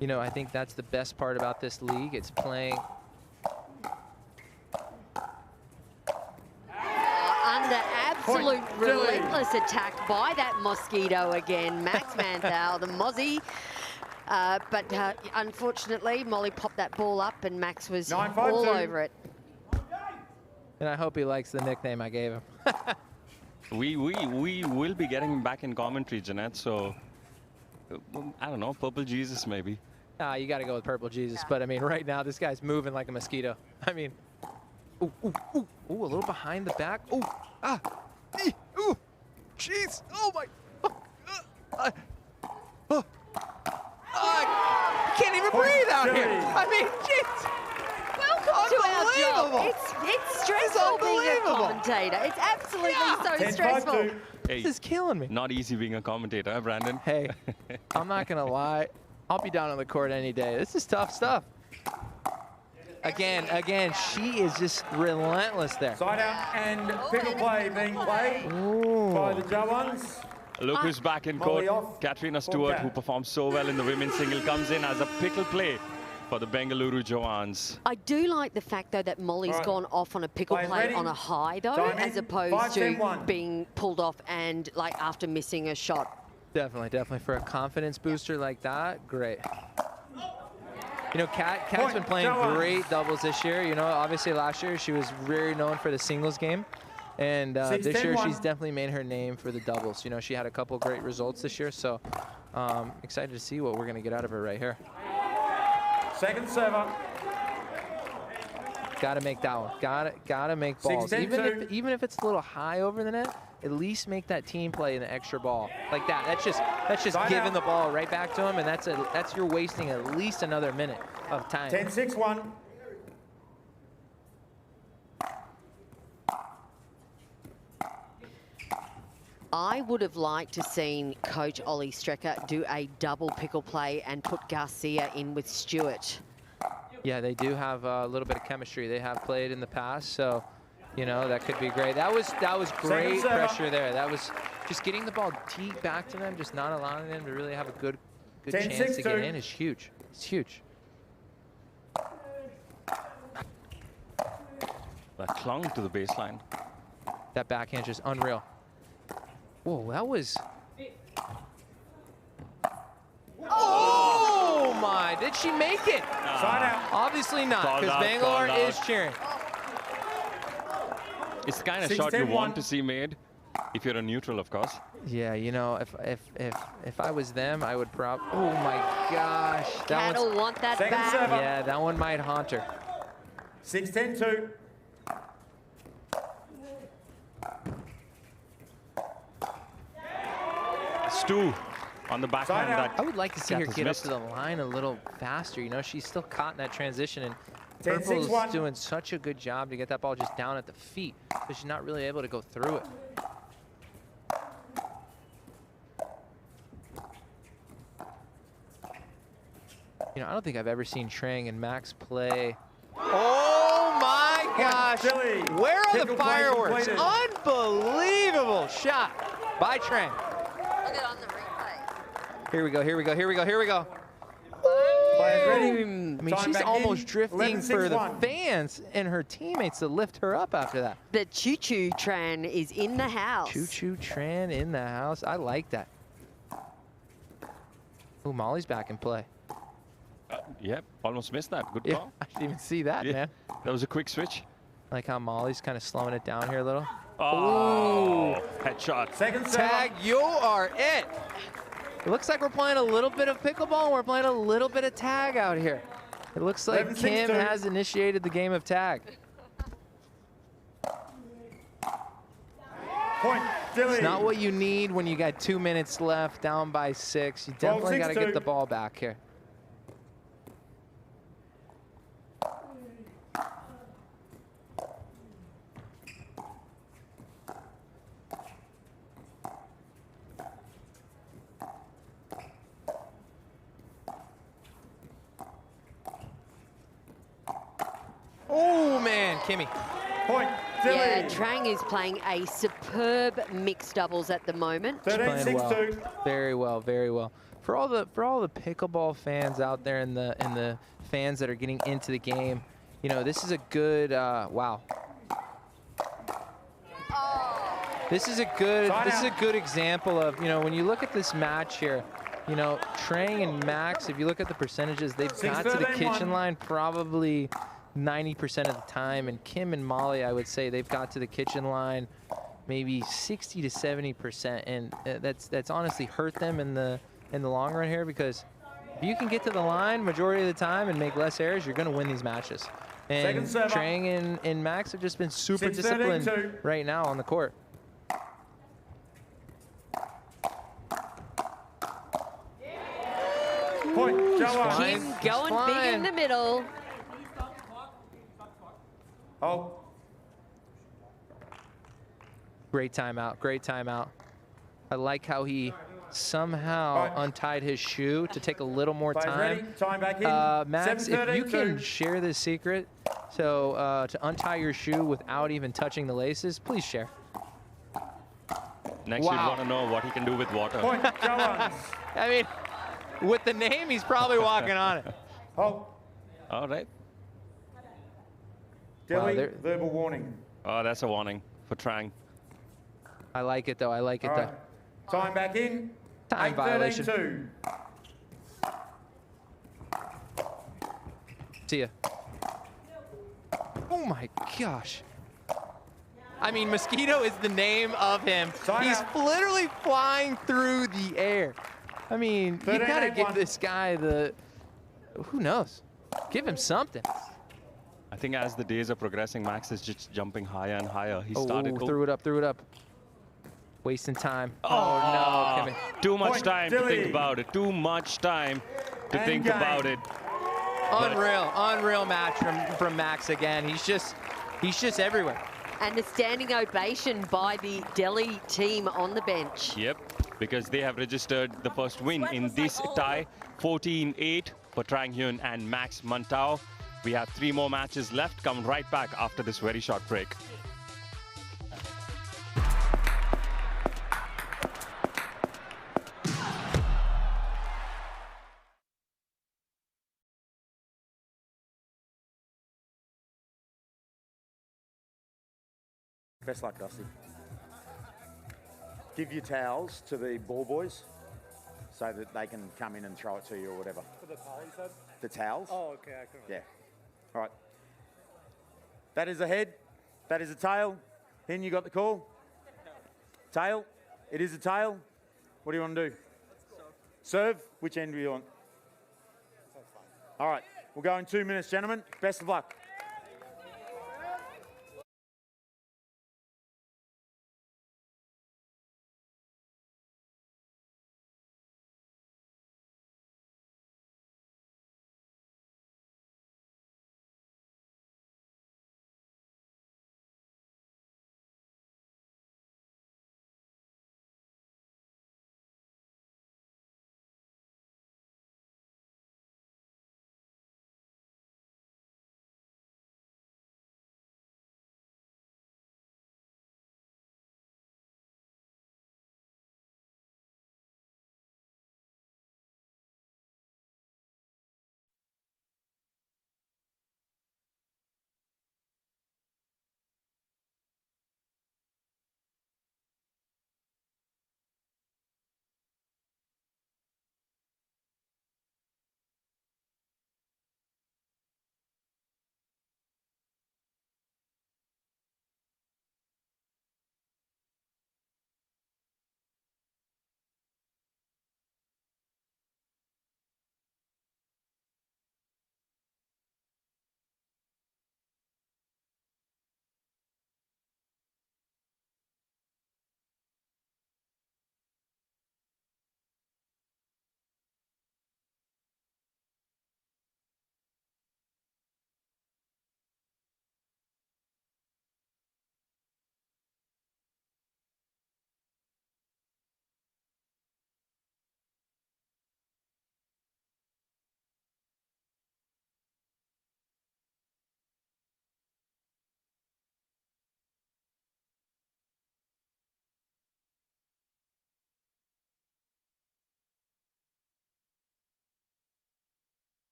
You know, I think that's the best part about this league. It's playing Under absolute Point, Dilli. relentless attack by that mosquito again. Max Manthal, the Mozzie. But unfortunately, Molly popped that ball up and Max was 9-5-2. all over it. and I hope he likes the nickname I gave him. We will be getting him back in commentary, Jeanette, so I don't know, Purple Jesus maybe. You got to go with Purple Jesus, but I mean, right now this guy's moving like a mosquito. I mean, ooh, a little behind the back. Ooh, ooh, jeez, oh my, I can't even breathe out here. I mean, jeez. Welcome to our job. It's stressful being a unbelievable. commentator. It's absolutely so 10-5-2. stressful. Hey, This is killing me. not easy being a commentator, huh, Brandon? Hey, I'm not gonna lie. I'll be down on the court any day. This is tough stuff. Again, she is just relentless there. Side out and pickle play being played by the Jawans. Look who's back in Molly court. off. Katrina Full Stewart, cat. who performed so well in the women's single, comes in as a pickle play for the Bengaluru Jawans. I do like the fact, though, that Molly's gone off on a pickle Players play ready? on a high, though, Time as in. opposed 5, 10, to 1. being pulled off and, like, after missing a shot. Definitely for a confidence booster like that, great. You know, Kat's been playing great doubles this year. You know, obviously last year she was very known for the singles game. And this year she's definitely made her name for the doubles. You know, she had a couple great results this year. So excited to see what we're going to get out of her right here. Second server. Got to make that one. Got to make balls. 6-10-2. Even if it's a little high over the net, at least make that team play the extra ball like that. That's just giving the ball right back to them, and that's you're wasting at least another minute of time. 10-6-1. I would have liked to seen Coach Ollie Strecker do a double pickle play and put Garcia in with Stewart. Yeah, they do have a little bit of chemistry. They have played in the past, so you know that could be great. That was great pressure there. That was just getting the ball deep back to them, just not allowing them to really have a good chance to get in is huge. It's huge. That clung to the baseline. That backhand just unreal. Whoa, that was. Oh my! Did she make it? Side out. Obviously not, because Bangalore is cheering. It's the kind of shot you want to see made, if you're a neutral, of course. Yeah, you know, if I was them, I would oh my gosh! Cat'll want that back. Server. Yeah, that one might haunt her. 6-10-2. Stu on the backhand. I would like to see her Kat has get up missed. to the line a little faster. You know, she's still caught in that transition, and 10-6-1. Purple's doing such a good job to get that ball just down at the feet, but she's not really able to go through it. You know, I don't think I've ever seen Trang and Max play. Oh my gosh! Dilli. Where are the Pickle play fireworks? completed. Unbelievable shot by Trang. Look at on the replay. Here we go, here we go, here we go, here we go. Players ready? I mean, Time she's back almost in. drifting for the 11-6-1. fans and her teammates to lift her up after that. The Choo-Choo Tran is in the house. Choo-Choo Tran in the house. I like that. Ooh, Molly's back in play. Yep, almost missed that. Good Yeah, call. I didn't even see that, Yeah, man. that was a quick switch. Like how Molly's kind of slowing it down here a little. Oh, headshot. Second server. Tag, you are it. It looks like we're playing a little bit of pickleball and we're playing a little bit of tag out here. It looks like 11-6-2. Kim has initiated the game of tag. Point. Dilli. It's not what you need when you got 2 minutes left, down by 6. You definitely got to get 12-6-2. the ball back here. Oh man, Kimmy. Point. Yeah, Dilli. Trang is playing a superb mixed doubles at the moment. Playing well. 13-6-2. Very well, very well. For all the pickleball fans out there and the fans that are getting into the game, you know, this is a good wow. This is a good example of, you know, when you look at this match here, you know, Trang and Max, if you look at the percentages, they've got to the 6-13-1. kitchen line probably 90% of the time, and Kim and Molly, I would say they've got to the kitchen line maybe 60 to 70%, and that's honestly hurt them in the long run here, because if you can get to the line majority of the time and make less errors, you're going to win these matches. And Second serve. Trang and Max have just been super 6-13-2. disciplined right now on the court. Point. Jawans. fine. Kim He's going big flying. in the middle. Oh. Great timeout, great timeout. I like how he somehow Right. untied his shoe to take a little more Players ready? time. Time back in. Max, if you 7-13-2. can share this secret, so to untie your shoe without even touching the laces, please share. Next, Wow. you'd want to know what he can do with water. Point. Jawans. I mean, with the name, he's probably walking on it. Oh. All right. Dilli, verbal warning. Oh, that's a warning for Trang. I like it, though. I like it, All though. right. Time back in. Time 8:13 violation. 2. See ya. Oh, my gosh. I mean, Mosquito is the name of him. He's literally flying through the air. I mean, you gotta give this guy the, who knows? Give him something. I think as the days are progressing, Max is just jumping higher and higher. He started. Threw it up, threw it up. Wasting time. Oh, no, Kevin. Too much Point, time to think Dilli. about it. Too much time to And think game. about it. Unreal match from Max again. He's just everywhere. And a standing ovation by the Delhi team on the bench. Yep, because they have registered the first win in this tie, 14-8 for Trang Hyun and Max Mantau. We have 3 more matches left. Come right back after this very short break. Best luck, Dusty. Give your towels to the ball boys so that they can come in and throw it to you or whatever. For the towel, you said? The towels? Oh, okay. I couldn't. Yeah. All right. That is a head. That is a tail. Then you got the call. Tail. It is a tail. What do you want to do? Serve. Which end do you want? All right. We'll go in 2 minutes, gentlemen. Best of luck.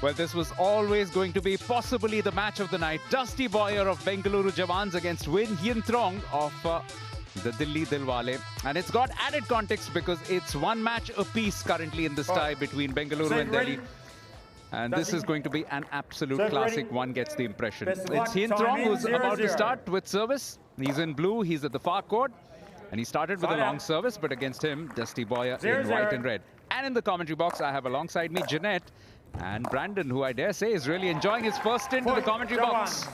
Well, this was always going to be possibly the match of the night. Dusty Boyer of Bengaluru Jawans against Win Hien Trong of the Dilli Dillwale. And it's got added context because it's one match apiece currently in this tie between Bengaluru and Delhi. And this is going to be an absolute classic. One gets the impression. It's Hien Trong who's about to start with service. He's in blue. He's at the far court. And he started with a long service, but against him, Dusty Boyer in white and red. And in the commentary box, I have alongside me Jeanette and Brandon, who I dare say is really enjoying his first stint in the commentary box.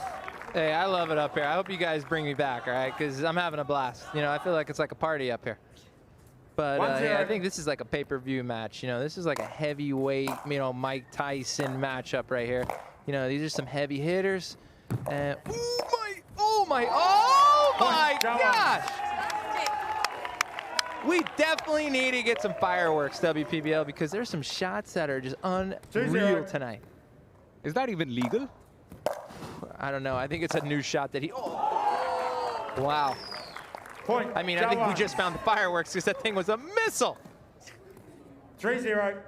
Hey, I love it up here. I hope you guys bring me back, all right? Because I'm having a blast. You know, I feel like it's like a party up here. But 1-0. yeah, I think this is like a pay-per-view match. You know, this is like a heavyweight, you know, Mike Tyson matchup right here. You know, these are some heavy hitters. And oh my gosh! We definitely need to get some fireworks, WPBL, because there's some shots that are just unreal tonight. Is that even legal? I don't know. I think it's a new shot that he. Oh! Wow. Point. I mean, I think we just found the fireworks because that thing was a missile. 3-0.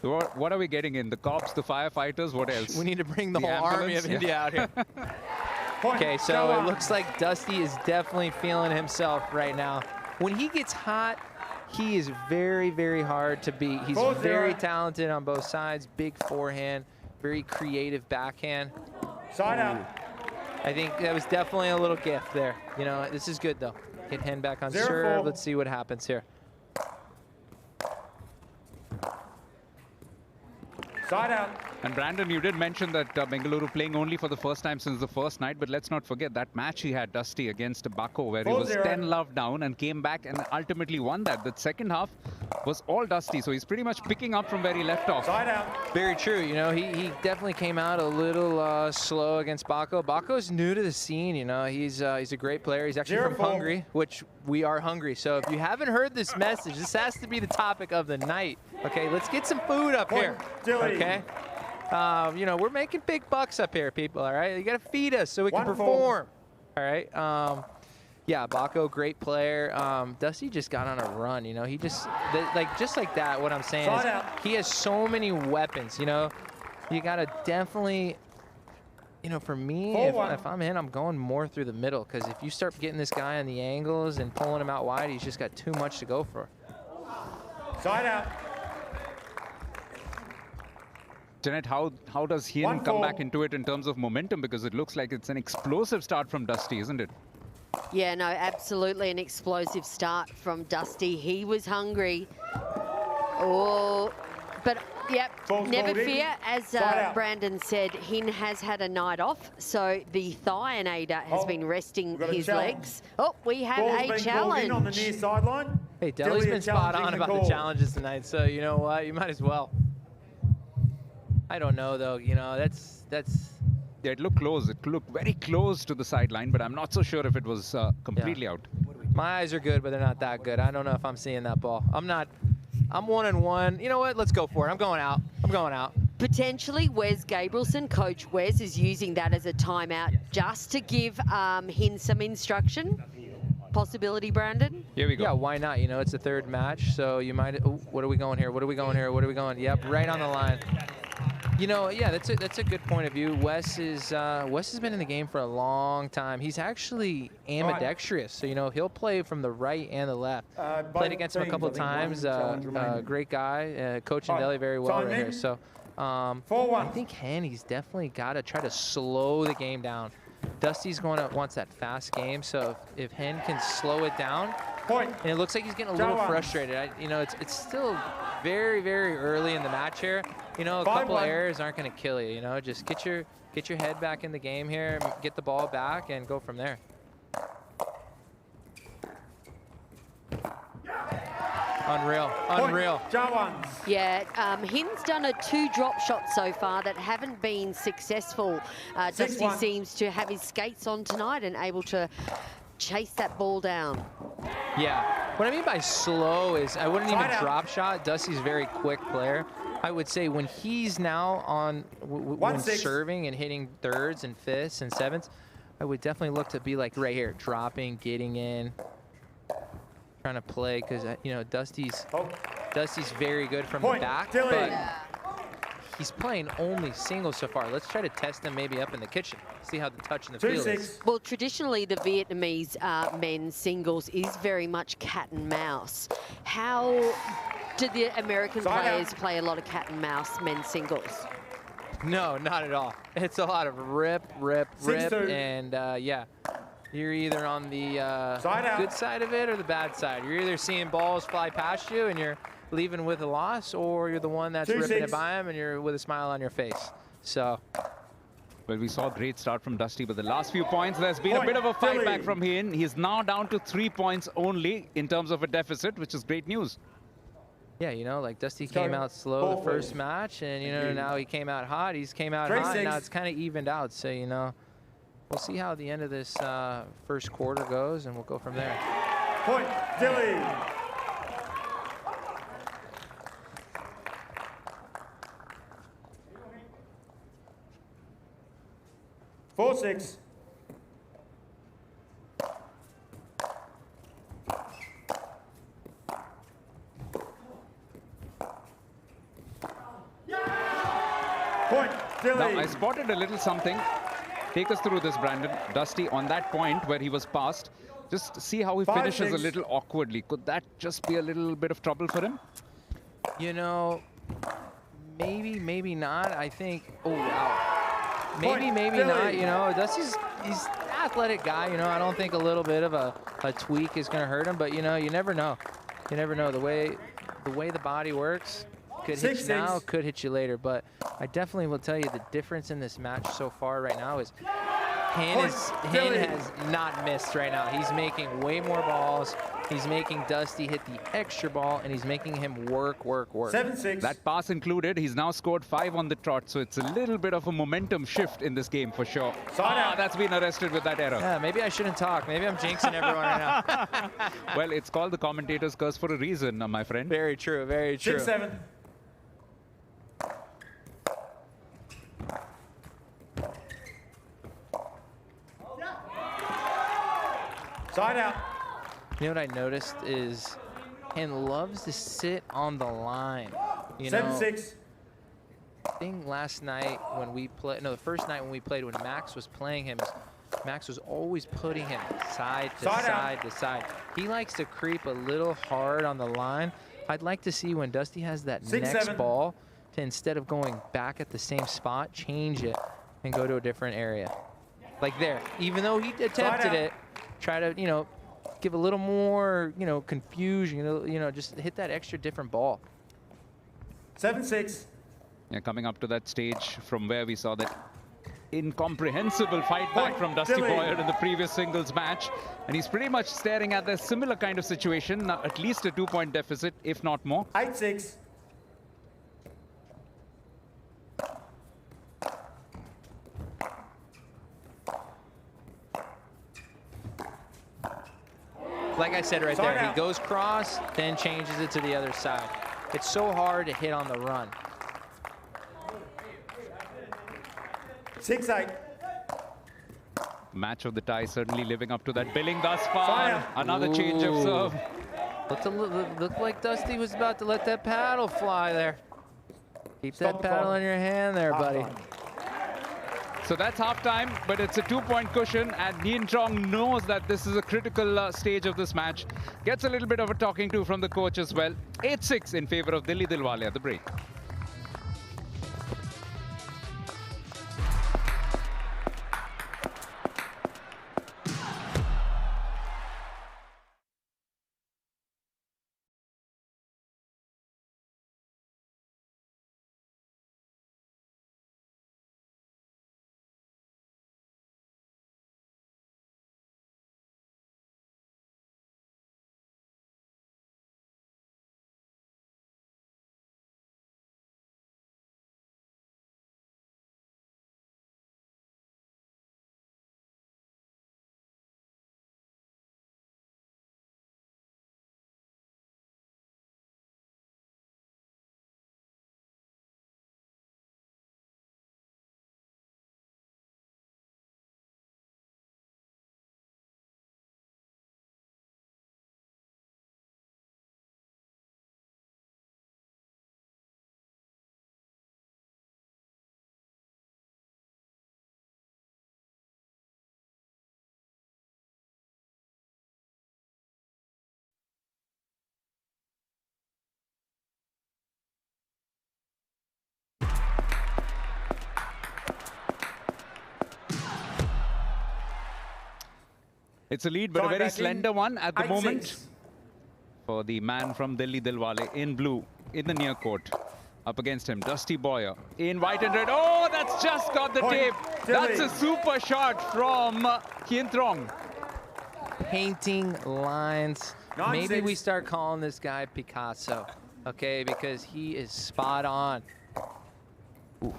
So what are we getting in? The cops, the firefighters, what else? We need to bring the whole army of ambulance? India out here. Okay, so it looks like Dusty is definitely feeling himself right now. When he gets hot, he is very, very hard to beat. He's very talented on both sides, big forehand, very creative backhand. Side out. I think that was definitely a little gift there. You know, this is good though. Hit hand back on serve. Let's see what happens here. Side out. And Brandon, you did mention that Bengaluru playing only for the first time since the first night, but let's not forget that match he had, Dusty, against Baco, where he was 10 love down and came back and ultimately won that. The second half was all Dusty, so he's pretty much picking up from where he left off. Side out. Very true. You know, he definitely came out a little slow against Baco. Baco's new to the scene. You know, he's a great player. He's actually from Hungary, which we are hungry. So if you haven't heard this message, this has to be the topic of the night. Okay, let's get some food up here. Dilli. Okay. You know, we're making big bucks up here, people, all right? You got to feed us so we can perform, all right? Yeah, Baco, great player. Dusty just got on a run, you know? He just, just like that, what I'm saying is he has so many weapons, you know? You got to definitely, you know, for me, if I'm in, I'm going more through the middle, because if you start getting this guy on the angles and pulling him out wide, he's just got too much to go for. Side out. Jeanette, how does Hien come back into it in terms of momentum? Because it looks like it's an explosive start from Dusty, isn't it? Yeah, no, absolutely an explosive start from Dusty. He was hungry. Oh, but yep, never fear. As Brandon said, Hien has had a night off, so the Thianator has been resting his legs. Oh, we have a challenge. On the near sideline. Hey, Dilli's been spot on about the challenges tonight, so you know what? You might as well. I don't know, though. You know, that's. Yeah, it looked close. It looked very close to the sideline, but I'm not so sure if it was completely out. My eyes are good, but they're not that good. I don't know if I'm seeing that ball. I'm 1-1. You know what? Let's go for it. I'm going out. I'm going out. Potentially, Wes Gabrielson, Coach Wes, is using that as a timeout just to give Hien some instruction. Possibility, Brandon? Here we go. Yeah, why not? You know, it's the third match, so you might. Oh, what are we going here? What are we going here? What are we going? Yep, right on the line. You know, yeah, that's a good point of view. Wes has been in the game for a long time. He's actually ambidextrous, so you know he'll play from the right and the left. Played against him a couple of times. Great guy, coaching Dilli very well right here. So I think Henny's definitely got to try to slow the game down. Dusty's wants that fast game, so if Hen can slow it down, and it looks like he's getting a little frustrated. You know, it's still very, very early in the match here. You know, a couple errors aren't going to kill you. You know, just get your head back in the game here, get the ball back, and go from there. Unreal, unreal. Jawans. Yeah, Hien's done a 2 drop shots so far that haven't been successful. Dusty seems to have his skates on tonight and able to chase that ball down. Yeah, what I mean by slow is I wouldn't even drop shot. Dusty's a very quick player. I would say when he's now on when serving and hitting thirds and fifths and sevens, I would definitely look to be like right here, dropping, getting in, trying to play, because you know Dusty's very good from the back, but he's playing only singles so far. Let's try to test him maybe up in the kitchen, see how the touch and the feel is. Well, traditionally the Vietnamese men's singles is very much cat and mouse. How do the American players play a lot of cat and mouse men's singles? No, not at all. It's a lot of rip, and yeah. You're either on the good side of it or the bad side. You're either seeing balls fly past you and you're leaving with a loss, or you're the one that's ripping it by him and you're with a smile on your face. So Well, we saw a great start from Dusty, but the last few points, there's been a bit of a fight back from him. He's now down to 3 points only in terms of a deficit, which is great news. Yeah, you know, like Dusty came out slow the first match, and, you know, now he came out hot. He's came out hot, and now it's kind of evened out. So, you know, we'll see how the end of this first quarter goes, and we'll go from there. Point, Dilli. Four, 6. Point, Dilli. Now, I spotted a little something. Take us through this, Brandon. Dusty, on that point where he was passed, just see how he finishes a little awkwardly. Could that just be a little bit of trouble for him? You know, maybe, maybe not. I think, oh, wow. Maybe, maybe not. You know, Dusty's he's an athletic guy. You know, I don't think a little bit of a tweak is going to hurt him. But, you know, you never know. You never know. The way the body works could hit you now, could hit you later. But I definitely will tell you the difference in this match so far right now is Hin has not missed right now. He's making way more balls. He's making Dusty hit the extra ball, and he's making him work, work, work. 7-6. That pass included. He's now scored 5 on the trot, so it's a little bit of a momentum shift in this game for sure. That's been arrested with that error. Yeah, maybe I shouldn't talk. Maybe I'm jinxing everyone right now. Well, it's called the commentator's curse for a reason, my friend. Very true, very true. 6-7. Side out. You know what I noticed is Hin loves to sit on the line. You 7-6. Thing last night when we played, no, the first night when we played, when Max was playing him, Max was always putting him side to side to side. He likes to creep a little hard on the line. I'd like to see when Dusty has that next ball to, instead of going back at the same spot, change it and go to a different area. Like there, even though he attempted it, try to, you know, give a little more, you know, confusion, you know, just hit that extra different ball. 7-6. Yeah, coming up to that stage from where we saw that incomprehensible fight back from Dusty Boyer in the previous singles match. And he's pretty much staring at a similar kind of situation, at least a 2-point deficit, if not more. 8-6. Like I said right there, he goes cross, then changes it to the other side. It's so hard to hit on the run. 6-8. Match of the tie, certainly living up to that billing thus far. Another change of serve. Looked like Dusty was about to let that paddle fly there. Keep that paddle in your hand there, buddy. So that's halftime, but it's a 2-point cushion, and Nien Chong knows that this is a critical stage of this match. Gets a little bit of a talking to from the coach as well. 8-6 in favor of Dilli Dillwale at the break. It's a lead, but a very slender one at the moment for the man from Dilli Dillwale in blue in the near court. Up against him, Dusty Boyer in white and red. Oh, that's just got the tape. That's a super shot from Hien Trong. Painting lines. 9-6. Maybe we start calling this guy Picasso, okay? Because he is spot on. Ooh.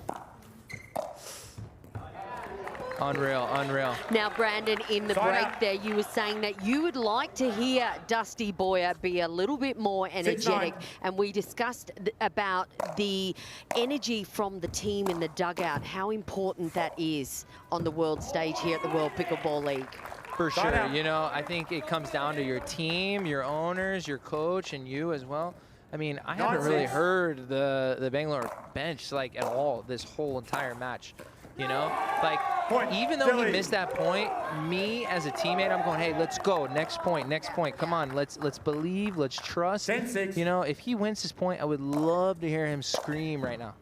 Unreal, unreal. Now, Brandon, in the break there, you were saying that you would like to hear Dusty Boyer be a little bit more energetic. And we discussed about the energy from the team in the dugout, how important that is on the world stage here at the World Pickleball League. For sure. You know, I think it comes down to your team, your owners, your coach, and you as well. I mean, I haven't really heard the Bangalore bench, like, at all this whole entire match. You know, like, even though he missed that point, me as a teammate, I'm going, hey, let's go. Next point, next point. Come on, let's believe, let's trust. 10-6. You know, if he wins this point, I would love to hear him scream right now.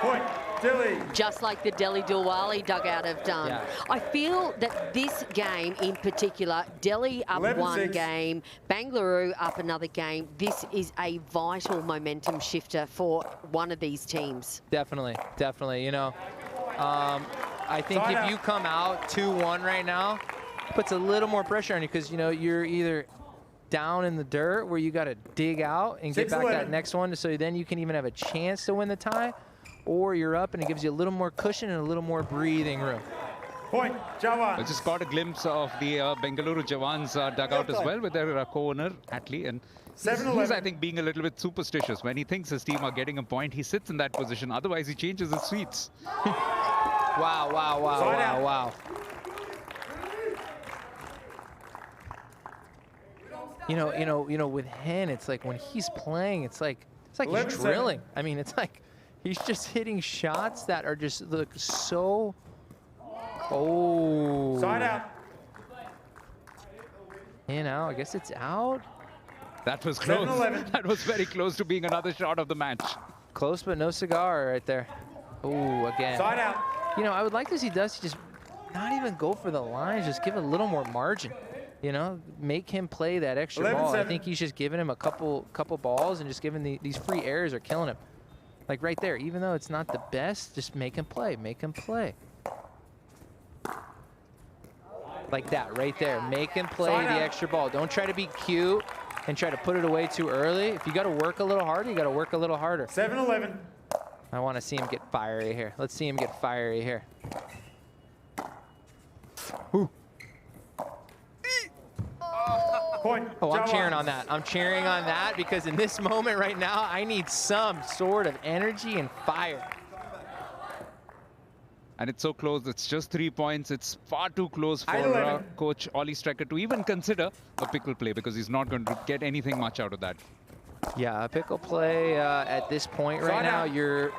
Point, Dilli. Just like the Dillwale dugout have done. Yeah. I feel that this game in particular, Delhi up 11-6. one game, Bengaluru up another game, this is a vital momentum shifter for one of these teams. Definitely, definitely. You know, I think if you come out 2-1 right now, it puts a little more pressure on you because, you know, you're either down in the dirt where you got to dig out and get back that next one so then you can even have a chance to win the tie, or you're up and it gives you a little more cushion and a little more breathing room. Point, Jawans. I just got a glimpse of the Bengaluru Jawans dugout as well with their co-owner, Atlee. And he's, I think, being a little bit superstitious. When he thinks his team are getting a point, he sits in that position. Otherwise, he changes his seats. Wow, wow, wow, wow, wow. You know, with Hen, it's like when he's playing, it's like he's drilling. I mean, it's like he's just hitting shots that are just look so. Oh. Side out. You know, I guess it's out. That was close. That was very close to being another shot of the match. Close, but no cigar right there. Oh, again. Side out. You know, I would like to see Dusty just not even go for the lines, just give a little more margin. You know, make him play that extra ball. I think he's just giving him a couple balls and just giving these free errors are killing him. Like right there, even though it's not the best, just make him play, make him play. Like that, right there. Make him play the extra ball. Don't try to be cute and try to put it away too early. If you got to work a little harder, you got to work a little harder. 7-11. I want to see him get fiery here. Let's see him get fiery here. Ooh. Point, Oh, I'm cheering on that. I'm cheering on that because in this moment right now, I need some sort of energy and fire. And it's so close. It's just 3 points. It's far too close for Coach Ollie Strecker to even consider a pickle play because he's not going to get anything much out of that. Yeah, a pickle play at this point right now,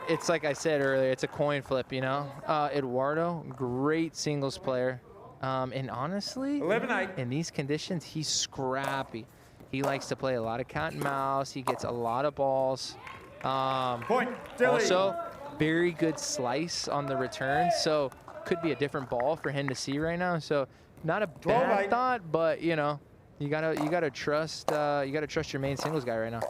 it's like I said earlier, it's a coin flip, you know? Eduardo, great singles player. And honestly, 11-8. in these conditions, he's scrappy. He likes to play a lot of cat and mouse. He gets a lot of balls. Point, Dilli. Also, very good slice on the return. So could be a different ball for him to see right now. So not a bad thought, but you know, you gotta trust your main singles guy right now.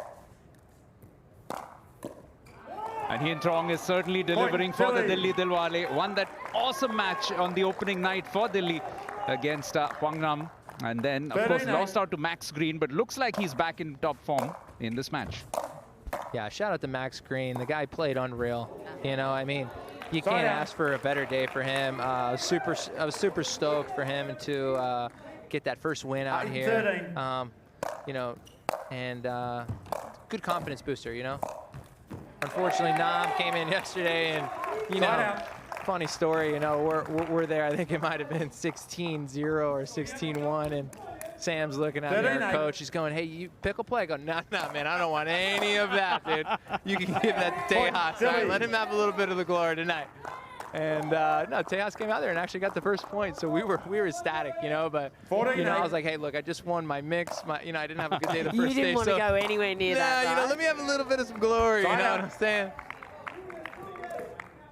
And Hien Trong is certainly delivering for the Dilli Dillwale. Won that awesome match on the opening night for Dilli against Huang Nam. And then, of course, lost out to Max Green, but looks like he's back in top form in this match. Yeah, shout out to Max Green. The guy played unreal. You know, I mean, you can't ask for a better day for him. I was super stoked for him to get that first win out here. You know, and good confidence booster, you know. Unfortunately, Nam came in yesterday, and you know, funny story. You know, we're there. I think it might have been 16-0 or 16-1, and Sam's looking at me, our coach. He's going, "Hey, you pickle play?" I go, "Nah, man. I don't want any of that, dude. You can give that to Tejas. Right? Let him have a little bit of the glory tonight." And no, Tejas came out there and actually got the first point, so we were ecstatic, you know. But you know, I was like, hey, look, I just won my mix. You know, I didn't have a good day the first day. You didn't want to go anywhere near that, right? You know, let me have a little bit of some glory. You know what I'm saying?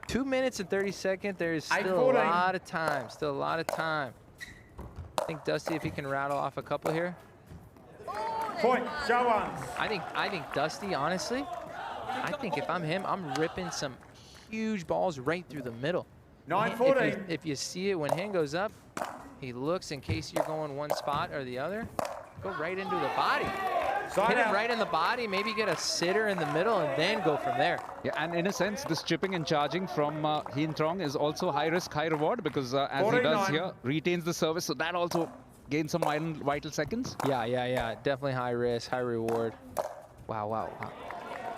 2 minutes and 30 seconds. There's still a lot of time. Still a lot of time. I think Dusty, if he can rattle off a couple here. Point, Jawans. I think Dusty, honestly, I think if I'm him, I'm ripping some huge balls right through the middle. 9-14. If you see it when hand goes up, he looks in case you're going one spot or the other. Go right into the body. Side Hit it out. right in the body, maybe get a sitter in the middle, and then go from there. Yeah, and in a sense, this chipping and charging from Hien Trong is also high risk, high reward, because as he does 49. here, retains the service, so that also gains some vital seconds. Yeah. Definitely high risk, high reward. Wow.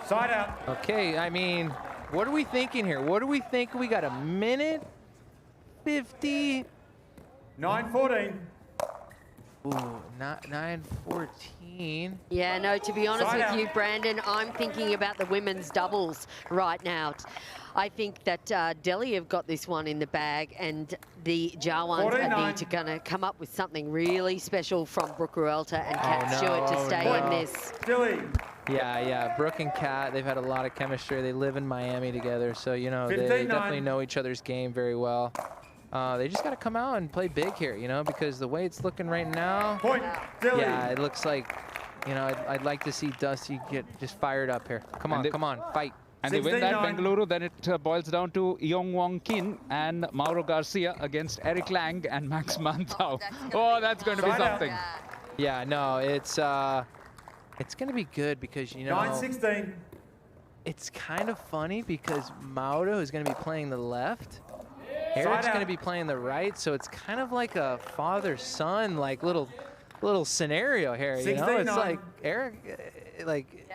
Side out. Okay, I mean, what are we thinking here? What do we think? We got a minute 50. 9-14. Ooh, not 9:14. Yeah, no, to be honest Side with out. you, Brandon, I'm thinking about the women's doubles right now. I think that Delhi have got this one in the bag, and the Jawans 49. need to gonna come up with something really special from Brooke Ruelta and Kat no, Stewart to stay in no. this. Dilli. Yeah. Brooke and Kat, they've had a lot of chemistry. They live in Miami together, so, you know, they 15-9. definitely know each other's game very well. They just got to come out and play big here, you know, because the way it's looking right now, Point. Dilli. yeah, it looks like, you know, I'd like to see Dusty get just fired up here. Come on, fight. And they win that 16-9. Bengaluru, then it boils down to Yong Wong Kin and Mauro Garcia against Eric Lang and Max Mantau. Oh, that's going to be Side out. something. Yeah, no, it's going to be good because, you know, 9-16. it's kind of funny because Mauro is going to be playing the left. Eric's out. going to be playing the right, so it's kind of like a father-son, like little scenario here. You know, it's 16-9. like Eric, like,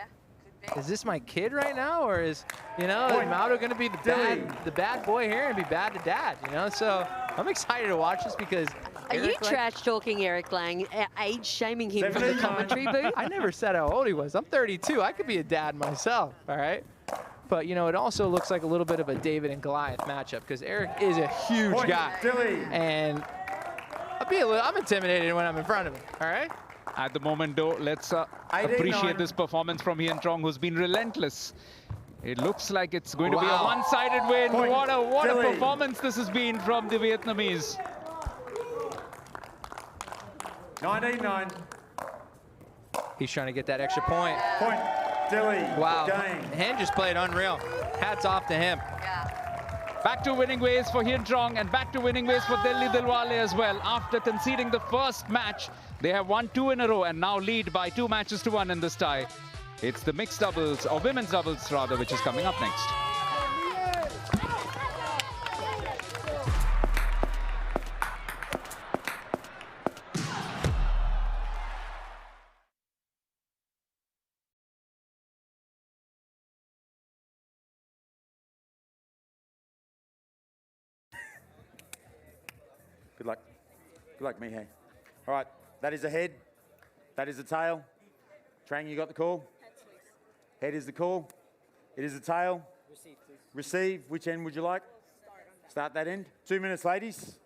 is this my kid right now, or is, you know, Point. Mauro going to be the Dilli. bad boy here and be bad to dad? You know, so I'm excited to watch this because. Are you trash talking Eric Lang, age shaming him from the 17-9. commentary booth? I never said how old he was. I'm 32. I could be a dad myself, all right? But, you know, it also looks like a little bit of a David and Goliath matchup because Eric is a huge Point. guy. Dilli. And I'm intimidated when I'm in front of him, all right? At the moment, though, let's appreciate this performance from Hien Trong, who's been relentless. It looks like it's going to be a Wow. one-sided win. Point. What a Dilli. performance this has been from the Vietnamese. 19-9. He's trying to get that extra point. Point. Dilli. Wow. Game. Hen just played unreal. Hats off to him. Back to winning ways for Hien Trong and back to winning ways for Dilli Dillwale as well. After conceding the first match, they have won 2 in a row and now lead by 2 matches to 1 in this tie. It's the mixed doubles, or women's doubles rather, which is coming up next. Good luck. Good luck, Mihai. All right, that is a head. That is a tail. Trang, you got the call? Head is the call. It is a tail. Receive, please. Receive. Which end would you like? Start that end. 2 minutes, ladies.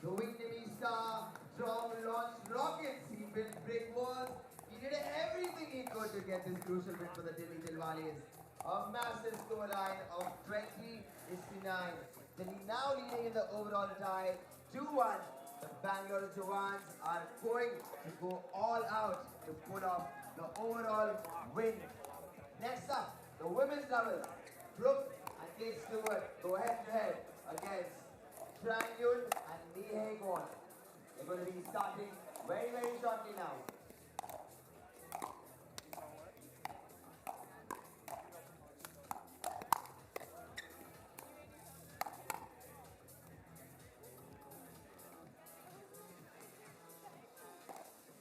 The Vietnamese star Trong launched rockets. He built brick walls. He did everything he could to get this crucial win for the Dilli Dillwales. A massive scoreline of 20-9. Dilli now leading in the overall tie 2-1. The Bengaluru Jawans are going to go all out to pull off the overall win. Next up, the women's doubles. Brooke and Kate Stewart go head-to-head against Trang Yun and Mihai Gon. They're going to be starting very, very shortly now.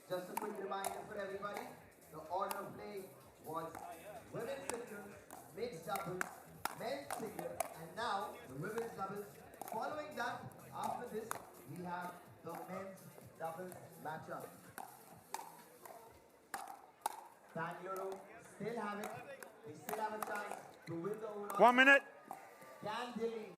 Just a quick reminder for everybody, the order of play was women's singles, mixed doubles, men's singles, and now the women's doubles. Following that, after this, we have the men's doubles matchup. Bengaluru still have it. They still have a chance to win the overall. 1 minute. Can Dilli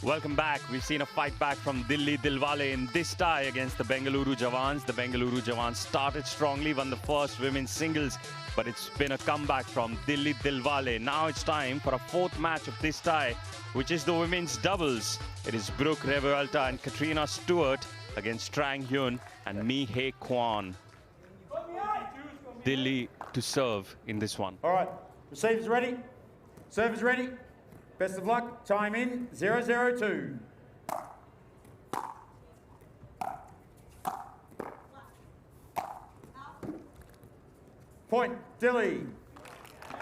Welcome back. We've seen a fight back from Dilli Dillwale in this tie against the Bengaluru Jawans. The Bengaluru Jawans started strongly, won the first women's singles, but it's been a comeback from Dilli Dillwale. Now it's time for a fourth match of this tie, which is the women's doubles. It is Brooke Revuelta and Katrina Stewart against Trang Hyun and Mi Hye Kwan. Dilli to serve in this one. All right, receiver's ready. Server's ready. Best of luck. Time in 0-0-2. Point, Dilli.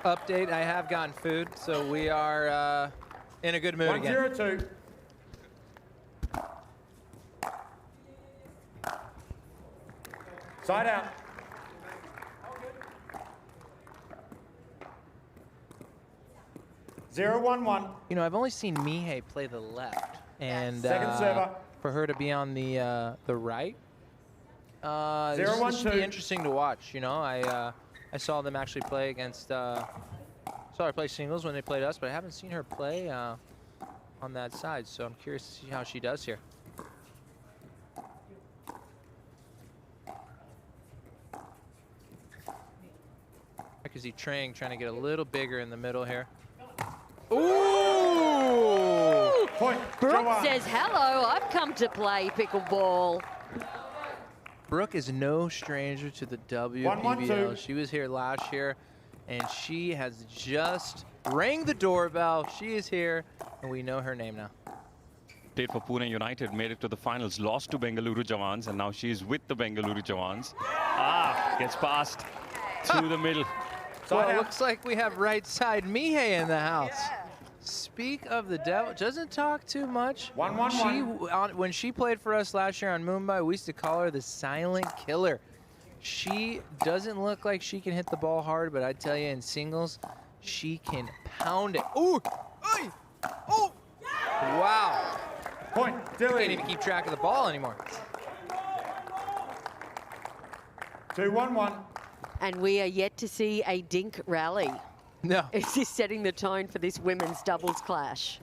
Update, I have gotten food, so we are in a good mood again. 1-0-2. Side out. Zero, 1-1. You know, I've only seen Mi Hye play the left, and Second server. for her to be on the right, 0-1-2. this should be interesting to watch. You know, I saw them actually play against. Saw her play singles when they played us, but I haven't seen her play on that side. So I'm curious to see how she does here. I can see Trang trying to get a little bigger in the middle here. Ooh! Point, Brooke Jawans. says, hello, I've come to play pickleball. Brooke is no stranger to the 1-1-2. WPBL. She was here last year, and she has just rang the doorbell. She is here, and we know her name now. Played for Pune United, made it to the finals, lost to Bengaluru Jawans, and now she is with the Bengaluru Jawans. Gets past through the middle. Well, it looks like we have right side Mi Hye in the house. Speak of the devil, doesn't talk too much. 1-1-1. When she played for us last year on Mumbai, we used to call her the silent killer. She doesn't look like she can hit the ball hard, but I tell you, in singles, she can pound it. Ooh! Oy! Oh! Wow! Point, Can't Dilli. even keep track of the ball anymore. 2-1-1. And we are yet to see a dink rally. No. Is this setting the tone for this women's doubles clash?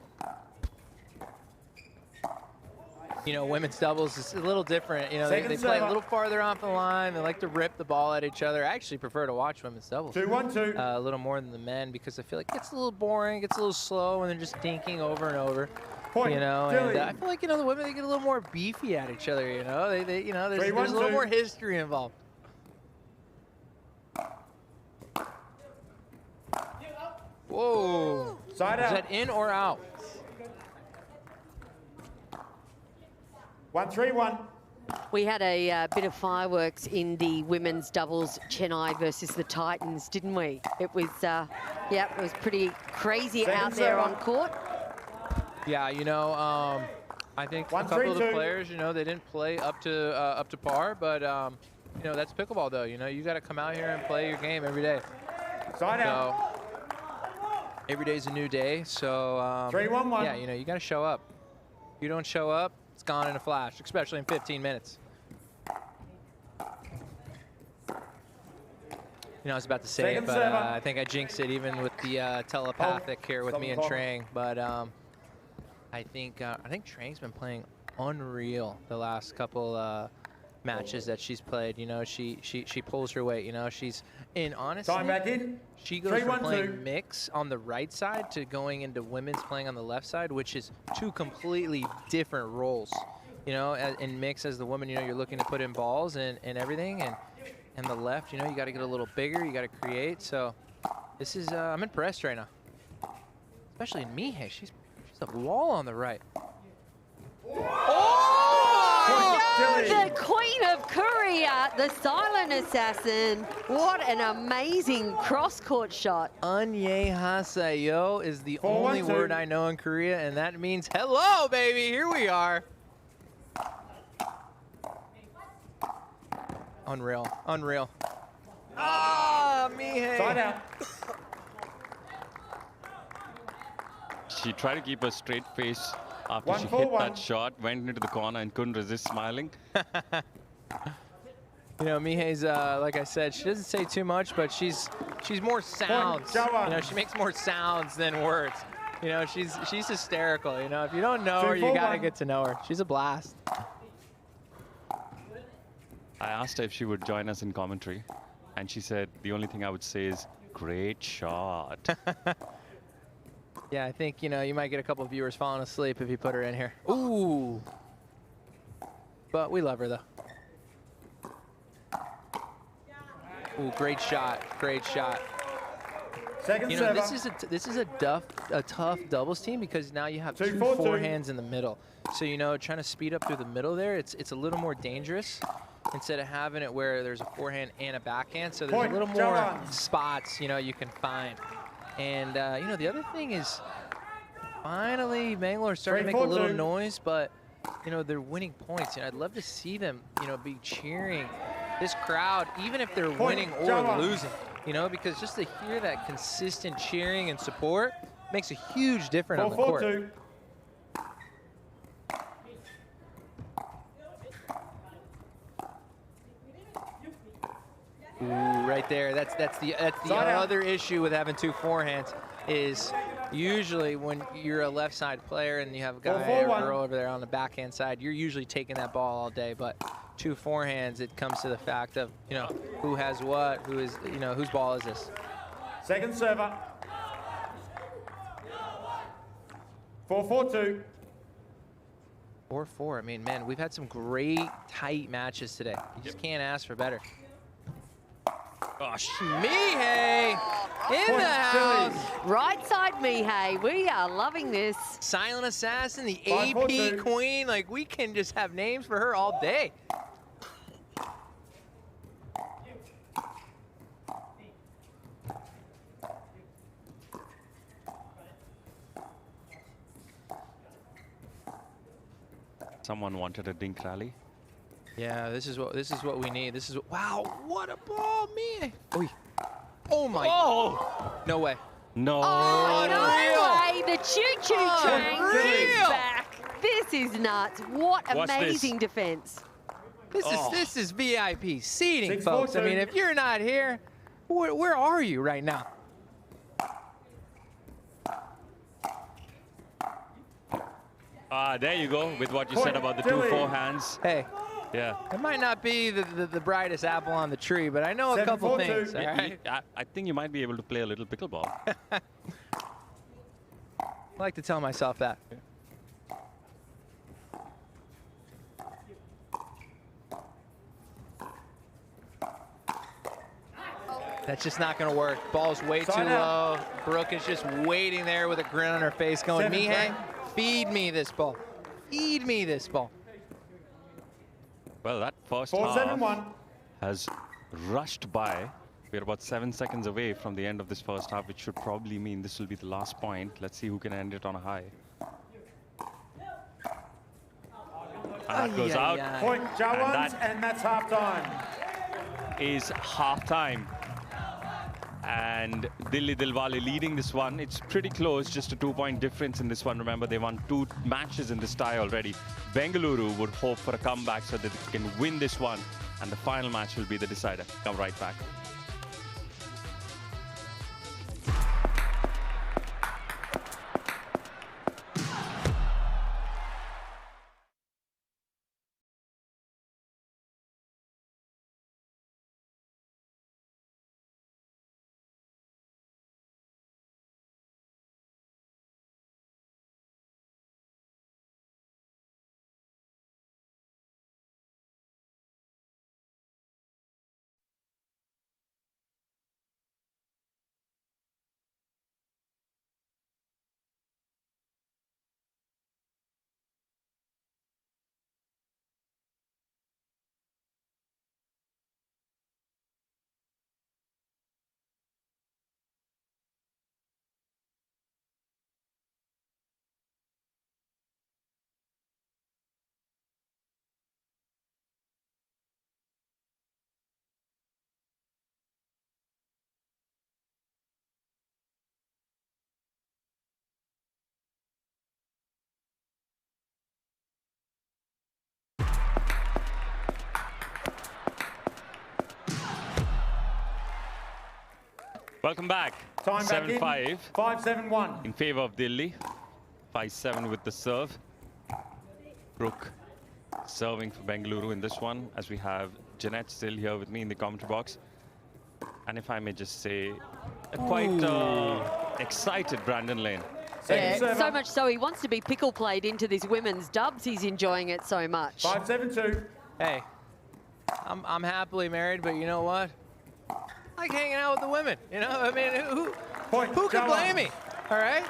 You know, women's doubles is a little different. You know, they Second play a server. little farther off the line. They like to rip the ball at each other. I actually prefer to watch women's doubles 2-1-2. a little more than the men because I feel like it gets a little boring, gets a little slow, and they're just dinking over and over. Point, You know, Dilli. and I feel like, you know, the women, they get a little more beefy at each other, you know. You know, there's a little 3-1-2. more history involved. Whoa. Side Is out. that in or out? 1-3-1. We had a bit of fireworks in the women's doubles Chennai versus the Titans, didn't we? It was, yeah, it was pretty crazy Second out there server. on court. Yeah, you know, I think a couple of the 1-3-2. players, you know, they didn't play up to par, but you know, that's pickleball though. You know, you got to come out here and play your game every day. Side out. So every day's a new day. So 3-1-1. yeah, you know, you got to show up. If you don't show up, it's gone in a flash, especially in 15 minutes. You know, I was about to say Second it, but server. I think I jinxed it even with the telepathic here with me and Trang. But I think Trang's been playing unreal the last couple matches that she's played. You know, she pulls her weight. You know, she's in honestly. Time back in. She goes from 3-1-2. playing mix on the right side to going into women's playing on the left side, which is two completely different roles. You know, in mix as the woman, you know, you're looking to put in balls and everything, and the left, you know, you got to get a little bigger, you got to create. So this is, I'm impressed right now, especially in Mi Hye. She's a wall on the right. The Queen of Korea, the silent assassin. What an amazing cross-court shot. Annyeonghaseyo is the 4-1-2. only word I know in Korea, and that means hello, baby. Here we are. Unreal, unreal. Ah, Mi Hye. Side out. She tried to keep a straight face after she 1-4-1. hit that shot, went into the corner and couldn't resist smiling. You know, Mi Hye's, like I said, she doesn't say too much, but she's more sounds. You Jawans. know, she makes more sounds than words. You know, she's hysterical. You know, if you don't know her, you 2-4-1. gotta get to know her. She's a blast. I asked her if she would join us in commentary, and she said the only thing I would say is, great shot. Yeah, I think, you know, you might get a couple of viewers falling asleep if you put her in here. Ooh. But we love her, though. Ooh, great shot. Great shot. Second You know, server. this is a tough doubles team because now you have 2 2-4-2. forehands in the middle. So, you know, trying to speed up through the middle there, it's a little more dangerous instead of having it where there's a forehand and a backhand. So there's Point, a little more Jawans. spots, you know, you can find. And, you know, the other thing is finally Bangalore starting to make a little 3-4-2. noise, but, you know, they're winning points. And I'd love to see them, you know, be cheering this crowd, even if they're Point, winning or Jawans. losing. You know, because just to hear that consistent cheering and support makes a huge difference on the court. 4-4-2. Ooh, right there. That's the Side out. other issue with having 2 forehands is usually when you're a left side player and you have a guy or 4-4-1. girl over there on the backhand side, you're usually taking that ball all day. But 2 forehands, it comes to the fact of, you know, who has what, who is, you know, whose ball is this? Second server. 4-4-2. 4-4. I mean, man, we've had some great tight matches today. You just can't ask for better. Gosh. Mihei in Point, the house. Dilli. Right side, Mihei. We are loving this. Silent Assassin, the 5-4-2. AP Queen. Like, we can just have names for her all day. Someone wanted a dink rally. Yeah, this is what we need. This is what, wow, what a ball, Mihei. Oh my. Oh! No way. No. Oh, Unreal. no way. The choo-choo train is Unreal. back. This is nuts. What What's amazing defense. This is VIP seating, 6-4-2. folks. I mean, if you're not here, where are you right now? There you go, with what you Point, said about the 2 Dilli. forehands. Hey, Yeah. it might not be the brightest apple on the tree, but I know a couple 7-4-2. things. All right? I think you might be able to play a little pickleball. I like to tell myself that. That's just not going to work. Ball's way too Side low. out. Brooke is just waiting there with a grin on her face going, 7-3. Mihei, feed me this ball. Feed me this ball. Well, that first half 4-7-1. has rushed by. We're about 7 seconds away from the end of this first half, which should probably mean this will be the last point. Let's see who can end it on a high. And that goes out. Point, Jawans, that- and that's half time. Is half-time. And Dilli Dillwale leading this one. It's pretty close, just a 2-point difference in this one. Remember, they won 2 matches in this tie already. Bengaluru would hope for a comeback so that they can win this one. And the final match will be the decider. Come right back. Welcome back. Time back in. 7-5 5-7-1. in favor of Dilli. 5-7 with the serve. Brooke serving for Bengaluru in this one, as we have Jeanette still here with me in the commentary box. And if I may just say, a quite excited Brandon Lane. Yeah, so much so he wants to be pickle played into this women's dubs. He's enjoying it so much. 5-7-2. Hey, I'm happily married, but you know what? I like hanging out with the women. You know, I mean, who can blame me? All right.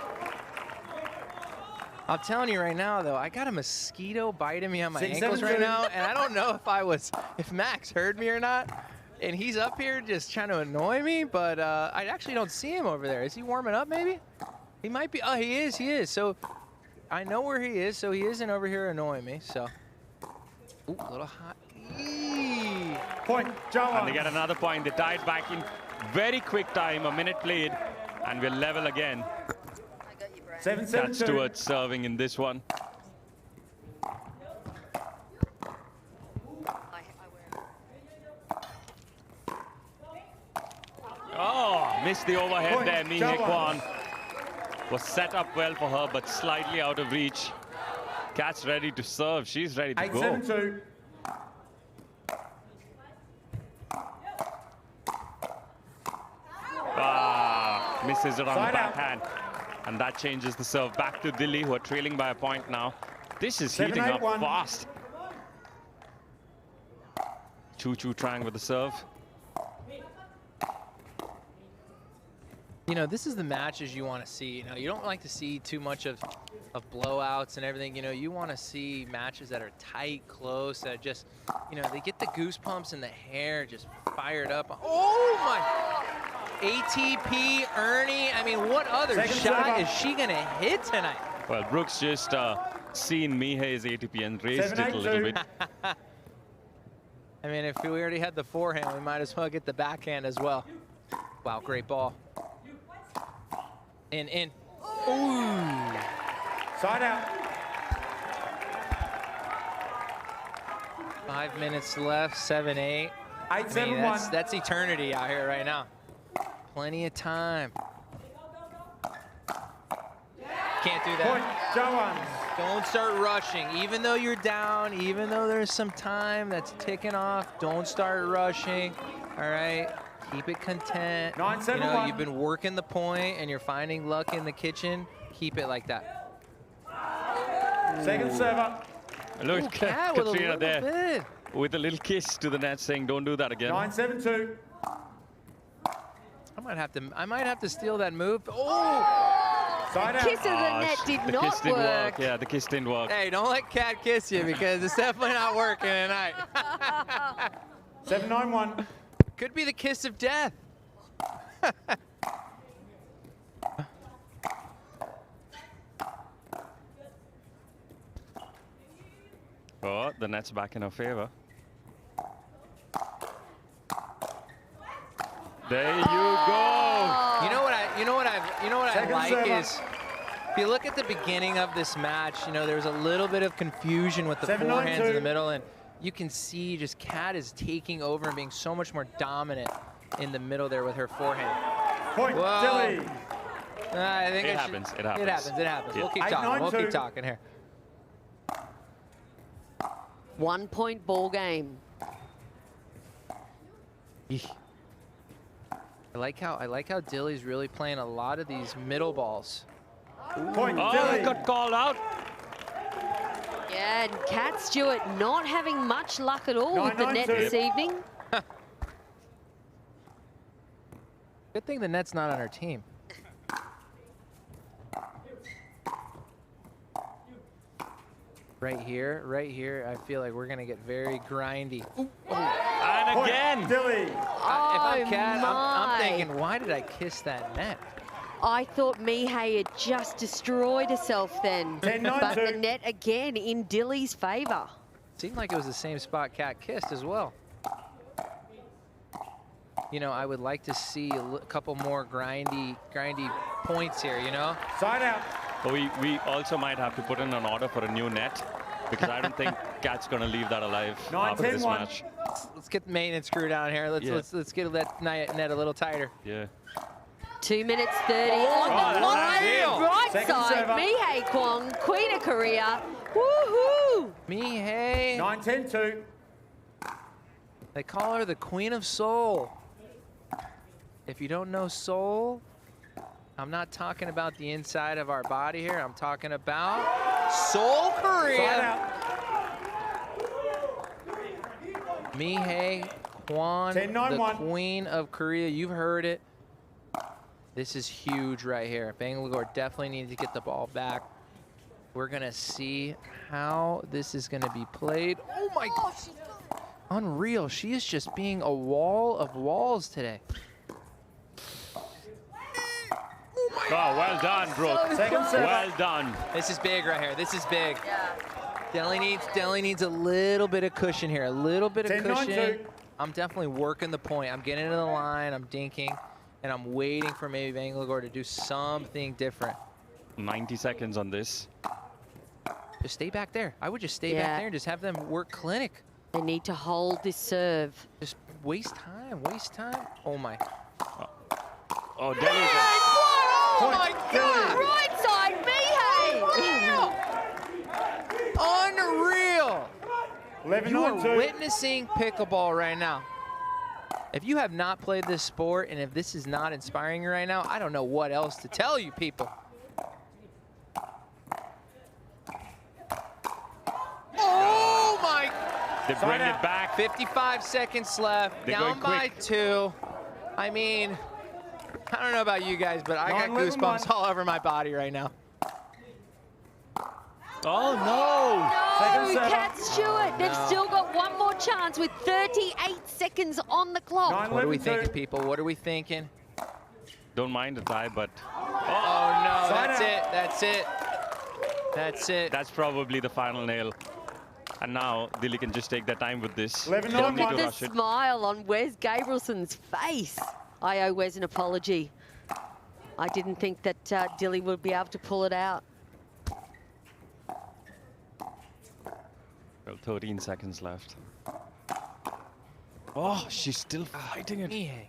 I'm telling you right now, though, I got a mosquito biting me on my ankles right now, and I don't know if Max heard me or not. And he's up here just trying to annoy me, but I actually don't see him over there. Is he warming up, maybe? He might be. Oh, he is. So I know where he is, so he isn't over here annoying me. So, ooh, a little hot. Eee. Point, Jawans. And they get another point. They tied back in very quick time, a minute played, and we're level again. 7-7-2. Kat Stewart serving in this one. Oh, missed the overhead Point, there. Mi Hye Kwan was set up well for her, but slightly out of reach. Kat's ready to serve. She's ready to go. 8-7-2. Misses it on Side the out. backhand. And that changes the serve back to Dilli, who are trailing by a point now. This is heating up 7-8-1. fast. Choo Trang with the serve. You know, this is the matches you want to see. You know, you don't like to see too much of blowouts and everything. You know, you want to see matches that are tight, close, that just, you know, they get the goosebumps and the hair just fired up. Oh my! ATP, Ernie. I mean, what other shot is she going to hit tonight? Well, Brooks just seen Mi Hye's ATP and raised it a little bit. I mean, if we already had the forehand, we might as well get the backhand as well. Wow, great ball. In. Ooh. Side out. 5 minutes left, 7-8. 8-7-1. That's eternity out here right now. Plenty of time. Can't do Point, that. Jawans. Don't start rushing. Even though you're down, even though there's some time that's ticking off, don't start rushing. All right? Keep it content. 9-7-1. You know, you've been working the point and you're finding luck in the kitchen. Keep it like that. Second server. Look, Ooh, Kat with a Katrina little there bit. with a little kiss to the net saying, don't do that again. 9-7-2. I might have to steal that move. Oh! Side out. Kiss of the net did the not kiss didn't work. work. Yeah, the kiss didn't work. Hey, don't let Kat kiss you because it's definitely not working tonight. 7-9-1. Could be the kiss of death. Oh, the net's back in her favor. There you go. You know what I Second like server. is if you look at the beginning of this match, you know, there's a little bit of confusion with the 7-9-2. forehands in the middle, and you can see just Kat is taking over and being so much more dominant in the middle there with her forehand. Point, Whoa. Dilli. I think It I happens. should- It happens. It happens. It happens. Yeah. We'll keep 8-9-2. talking. We'll keep talking here. 1 point ball game. I like how Dilly's really playing a lot of these middle balls. Point, Oh, Dilli. it got called out. Yeah, and Kat Stewart not having much luck at all with the net 9-9-2. this evening. Good thing the net's not on her team. Right here, I feel like we're gonna get very grindy. Ooh, oh. And Point, again. Dilli. If I'm Kat, I'm my. thinking, why did I kiss that net? I thought Mi Hye had just destroyed herself then. 10-9-2. But the net again in Dilly's favour. Seemed like it was the same spot Kat kissed as well. You know, I would like to see a couple more grindy points here, you know? Side out. But we also might have to put in an order for a new net, because I don't think Kat's going to leave that alive 9, after 10, this 1. match. Let's get the maintenance crew down here. Let's get that net a little tighter. Yeah. 2 minutes 30 on the clock. Right Second side, server. Mihei Kwong, Queen of Korea. Woohoo! Mihei. 9-10-2. They call her the Queen of Seoul. If you don't know Seoul, I'm not talking about the inside of our body here. I'm talking about Seoul, Side Korea. out. Mihei Kwon, the 10-9-1. Queen of Korea. You've heard it. This is huge right here. Bengaluru definitely needs to get the ball back. We're going to see how this is going to be played. Oh, my God. Unreal. She is just being a wall of walls today. Oh, well done, Brooke. Second serve. Well done. This is big right here. This is big. Dilli needs a little bit of cushion here. A little bit of 10-9-2. cushion. I'm definitely working the point. I'm getting into the line. I'm dinking. And I'm waiting for maybe Bengaluru to do something different. 90 seconds on this. Just stay back there. I would just stay back there and just have them work clinic. They need to hold this serve. Just waste time, waste time. Oh, my. Oh, Delhi. Oh, my God. Right side, Mihei! Unreal. 11-9-2. You are witnessing pickleball right now. If you have not played this sport and if this is not inspiring you right now, I don't know what else to tell you people. Oh my! They bring it back. 55 seconds left, They're down going by quick. 2. I mean, I don't know about you guys, but I got 9-11-1. goosebumps all over my body right now. Oh, no. Second No, serve. Cat Stewart. They've no. still got one more chance with 38 seconds on the clock. 9-11-2. What are we thinking, people? What are we thinking? Don't mind the tie, but Oh, no, Side that's out. it, that's it. That's it. that's probably the final nail. And now Dilli can just take their time with this. 11-9-1. Don't need Look to at the rush it. smile on Wes Gabrielson's face. I owe Wes an apology. I didn't think that Dilli would be able to pull it out. Well, 13 seconds left. Oh, she's still fighting it. Mihei.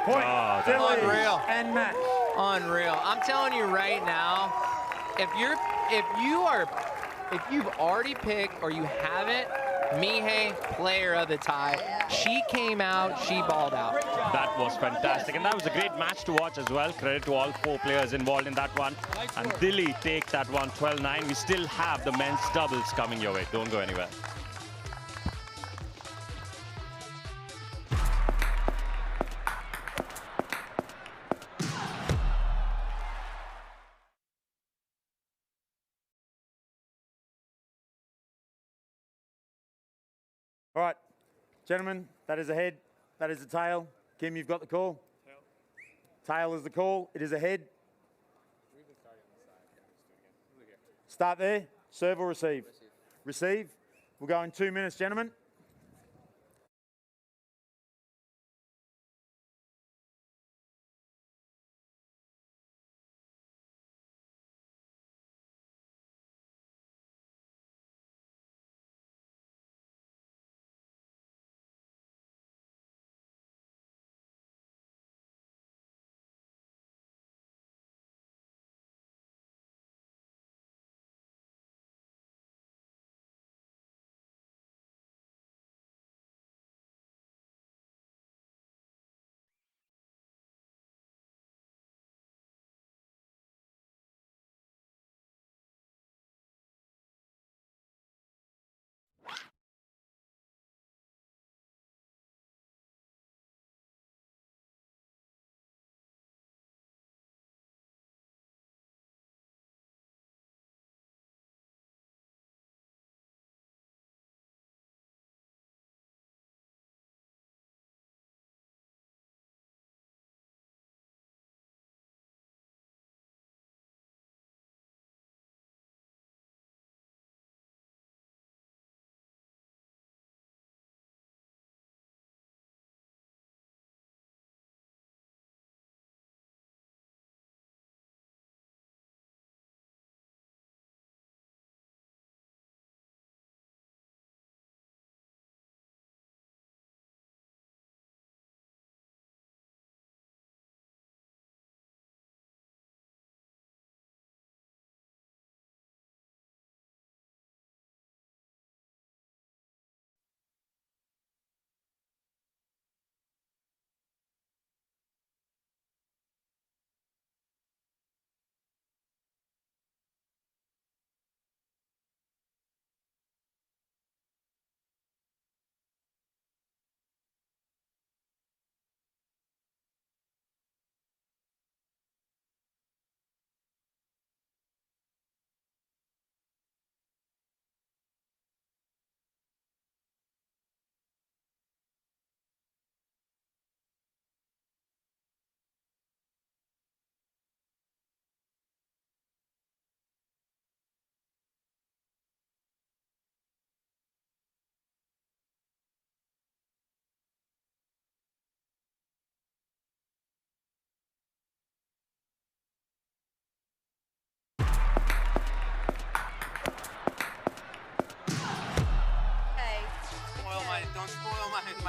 Point. Oh, Dilli unreal. and match. Unreal. I'm telling you right now, if you've already picked or you haven't, Mihei, player of the tie. She came out, she balled out. That was fantastic. And that was a great match to watch as well. Credit to all 4 players involved in that one. And Dilli takes that one 12-9. We still have the men's doubles coming your way. Don't go anywhere. All right, gentlemen, that is a head, that is a tail. Kim, you've got the call. Tail is the call. It is a head. Start there. Serve or receive? Receive. We'll go in 2 minutes, gentlemen.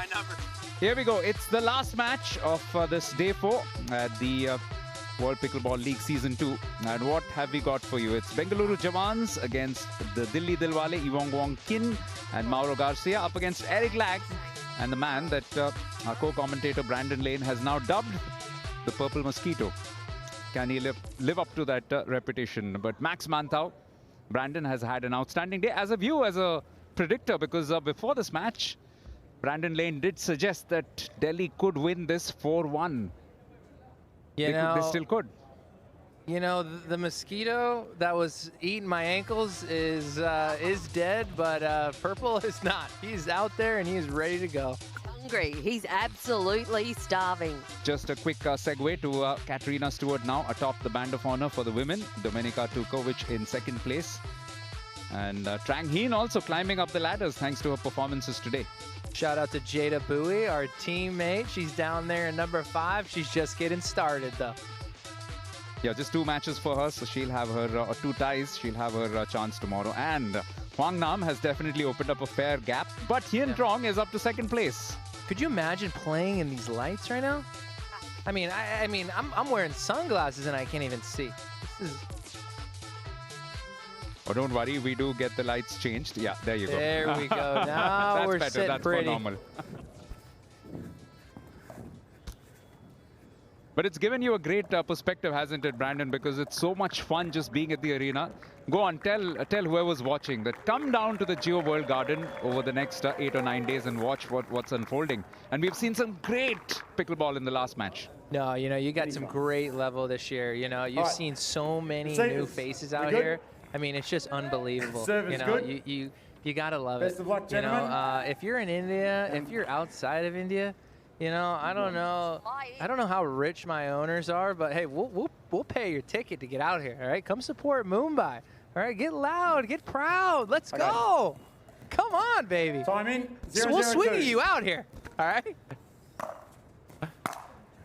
my number. Here we go. It's the last match of this day 4 at the World Pickleball League Season 2. And what have we got for you? It's Bengaluru Jawans against the Dilli Dillwale, Wong Kin and Mauro Garcia up against Eric Lag and the man that our co-commentator Brandon Lane has now dubbed the Purple Mosquito. Can he live up to that reputation? But Max Mantau, Brandon has had an outstanding day as a view, as a predictor, because before this match, Brandon Lane did suggest that Delhi could win this 4-1. They still could. You know, the mosquito that was eating my ankles is dead, but Purple is not. He's out there and he is ready to go. Hungry. He's absolutely starving. Just a quick segue to Katerina Stewart now atop the Band of Honor for the women. Domenica Tukovic in second place. And Trang Heen also climbing up the ladders thanks to her performances today. Shout out to Jada Bowie, our teammate. She's down there in number 5. She's just getting started, though. Yeah, just 2 matches for her, so she'll have her 2 ties. She'll have her chance tomorrow. And Huang Nam has definitely opened up a fair gap, but Hien Trong is up to second place. Could you imagine playing in these lights right now? I mean, I'm wearing sunglasses and I can't even see. This is... Oh, don't worry, we do get the lights changed. Yeah, there you go. There we go. Now we're sitting That's pretty. more normal. But it's given you a great perspective, hasn't it, Brandon? Because it's so much fun just being at the arena. Go on, tell whoever's watching that come down to the Geo World Garden over the next 8 or 9 days and watch what's unfolding. And we've seen some great pickleball in the last match. No, you know, you got some great level this year. You know, you've seen so many new faces out here. I mean, it's just unbelievable. You know, you gotta love it. Best of luck, you gentlemen. know, if you're in India, if you're outside of India, you know, I don't know how rich my owners are, but hey, we'll pay your ticket to get out here. All right, come support Mumbai. All right, get loud, get proud. Let's go. Come on, baby. Timing. We'll swing you out here. All right.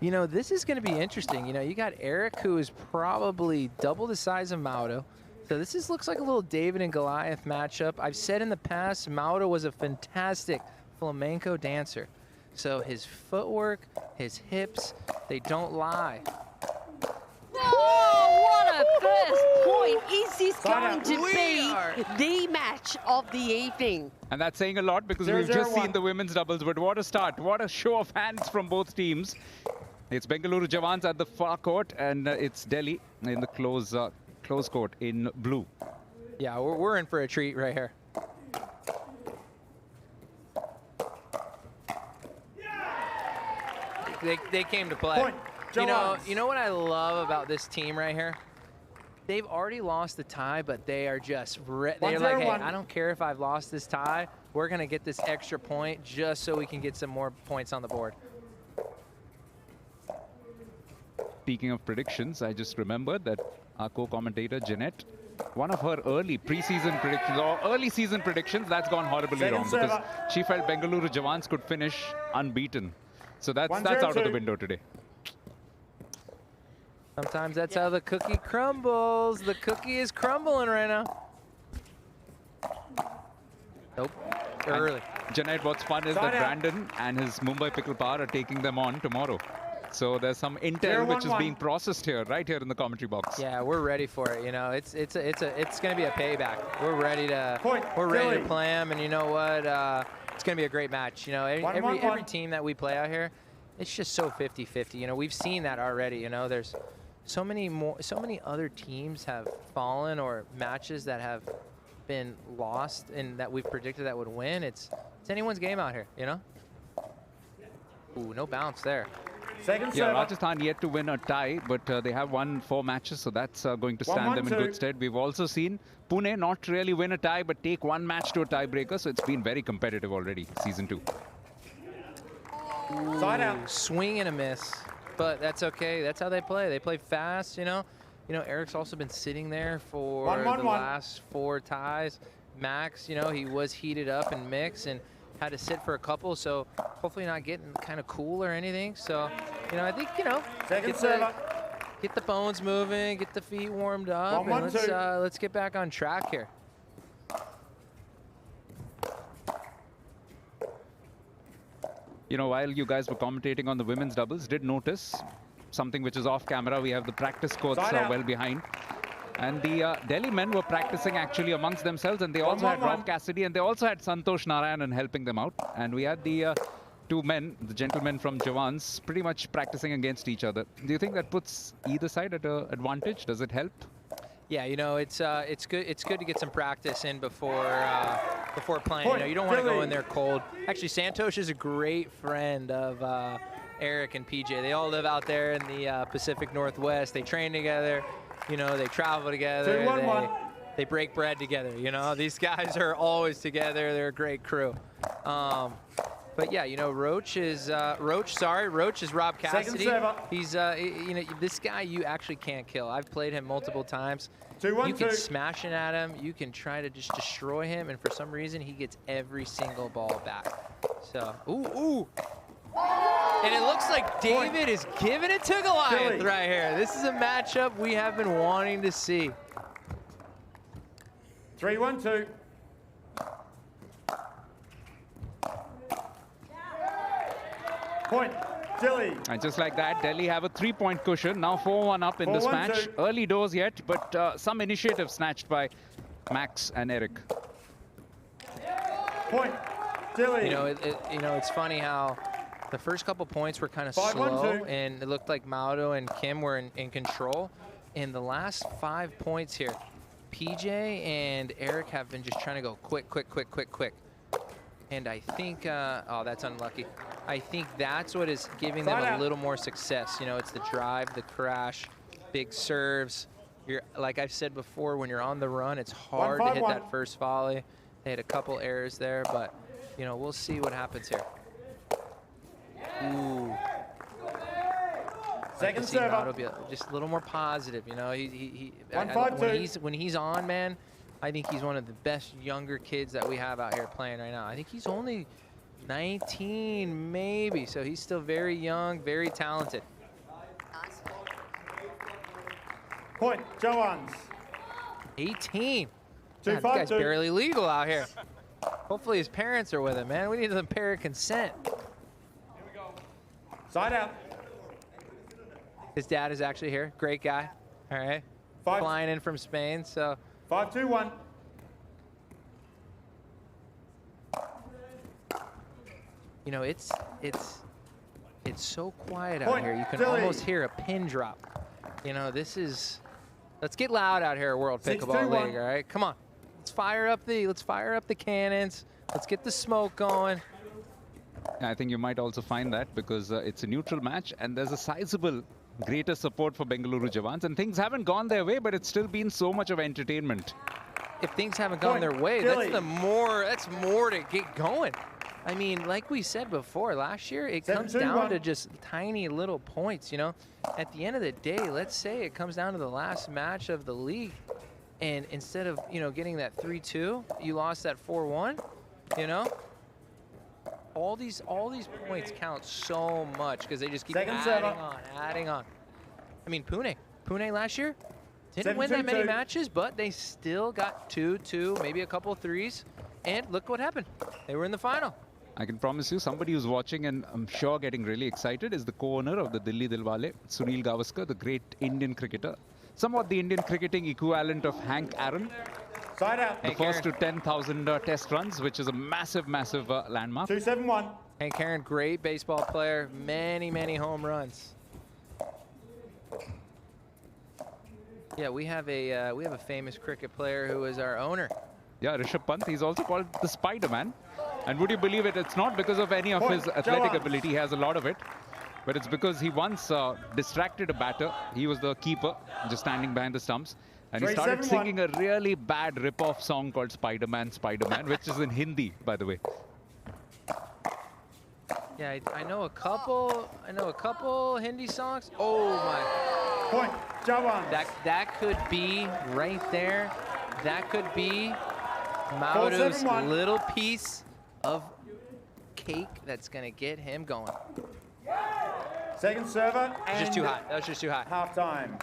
You know, this is going to be interesting. You know, you got Eric, who is probably double the size of Mauro. So this looks like a little David and Goliath matchup. I've said in the past, Mauro was a fantastic flamenco dancer. So his footwork, his hips, they don't lie. Oh, what a first point. Is this going to be the match of the evening? And that's saying a lot because we've just seen the women's doubles. But what a start. What a show of hands from both teams. It's Bengaluru Jawans at the far court, and it's Delhi in the close court in blue. Yeah, we're in for a treat right here. They came to play. Point. You know what I love about this team right here? They've already lost the tie, but they are just they're like, hey, I don't care if I've lost this tie. We're gonna get this extra point just so we can get some more points on the board. Speaking of predictions, I just remembered that our co-commentator Jeanette, one of her early preseason predictions or early season predictions, that's gone horribly wrong because she felt Bengaluru Jawans could finish unbeaten. So that's out of the window today. Sometimes that's how the cookie crumbles. The cookie is crumbling right now. Nope. Early. Jeanette, what's fun is that Brandon and his Mumbai Pickle Power are taking them on tomorrow. So there's some intel which is being processed here, right here in the commentary box. Yeah, we're ready for it. You know, it's going to be a payback. We're ready to play them, and you know what? It's going to be a great match. You know, every team that we play out here, it's just so 50-50. You know, we've seen that already. You know, there's so many other teams have fallen or matches that have been lost and that we've predicted that would win. It's anyone's game out here. You know. Ooh, no bounce there. Yeah, Rajasthan yet to win a tie, but they have won 4 matches, so that's going to stand them in good stead. We've also seen Pune not really win a tie, but take 1 match to a tiebreaker, so it's been very competitive already, season 2. Side out. Swing and a miss, but that's okay. That's how they play. They play fast, you know. You know, Eric's also been sitting there for the last 4 ties. Max, you know, he was heated up and mixed and had to sit for a couple, so hopefully not getting kind of cool or anything. So, you know, I think, you know, get the bones moving, get the feet warmed up, and let's get back on track here. You know, while you guys were commentating on the women's doubles, did notice something which is off camera. We have the practice courts well behind. And the Delhi men were practicing actually amongst themselves, and they also had Rob Cassidy, and they also had Santosh Narayanan helping them out. And we had the two men, the gentlemen from Jawans, pretty much practicing against each other. Do you think that puts either side at an advantage? Does it help? Yeah, you know, it's good. It's good to get some practice in before playing. You know, you don't want to go in there cold. Actually, Santosh is a great friend of Eric and PJ. They all live out there in the Pacific Northwest. They train together. You know, they travel together. They break bread together. You know, these guys are always together. They're a great crew. But yeah, you know, Roach is Rob Cassidy. He's you know, this guy you actually can't kill. I've played him multiple times. You can smash it at him. You can try to just destroy him, and for some reason he gets every single ball back. So, ooh. And it looks like David is giving it to Goliath right here. This is a matchup we have been wanting to see. 3-1-2. Point, Dilli. And just like that, Delhi have a 3-point cushion. Now 4-1 up in this match. Early doors yet, but some initiative snatched by Max and Eric. Point, Dilli. You know, it's funny how the first couple points were kind of slow, and it looked like Mauro and Kim were in control. In the last 5 points here, PJ and Eric have been just trying to go quick. And I think, oh, that's unlucky. I think that's what is giving them a little more success. You know, it's the drive, the crash, big serves. Like I've said before, when you're on the run, it's hard to hit that first volley. They had a couple errors there, but, you know, we'll see what happens here. Ooh. Second serve. Be just a little more positive, you know. When he's on, man, I think he's one of the best younger kids that we have out here playing right now. I think he's only 19, maybe, so he's still very young, very talented. Point, Jawans. 18. This guy's barely legal out here. Hopefully his parents are with him, man. We need some parent consent. Side out. His dad is actually here. Great guy. All right. Flying in from Spain, so. 5-2-1. You know, it's so quiet out here. You can almost hear a pin drop. You know, let's get loud out here at World Pickleball League, all right? Come on. Let's fire up the cannons. Let's get the smoke going. I think you might also find that because it's a neutral match and there's a sizable greater support for Bengaluru Jawans, and things haven't gone their way, but it's still been so much of entertainment. If things haven't gone their way, that's more to get going. I mean, like we said before, last year, it comes down to just tiny little points, you know. At the end of the day, let's say it comes down to the last match of the league, and instead of, you know, getting that 3-2, you lost that 4-1, you know. All these points count so much because they just keep adding on. I mean, Pune last year didn't win that many matches, but they still got 2-2, maybe a couple threes, and look what happened. They were in the final. I can promise you, somebody who's watching and I'm sure getting really excited is the co-owner of the Dilli Dillwale, Sunil Gavaskar, the great Indian cricketer. Somewhat the Indian cricketing equivalent of Hank Aaron. Side out. The first to 10,000 test runs, which is a massive landmark. 2-7-1. Hank Aaron, great baseball player, many home runs. Yeah, we have a famous cricket player who is our owner. Yeah, Rishabh Pant. He's also called the Spider-Man. And would you believe it? It's not because of any of his athletic ability. He has a lot of it. But it's because he once distracted a batter. He was the keeper, just standing behind the stumps. And he started singing a really bad rip-off song called Spider-Man, Spider-Man, which is in Hindi, by the way. Yeah, I know a couple Hindi songs. Oh my. Point, Jawans. That could be right there. That could be Mauro's little piece of cake that's gonna get him going. Second server. Just too high. That was just too high. Half time.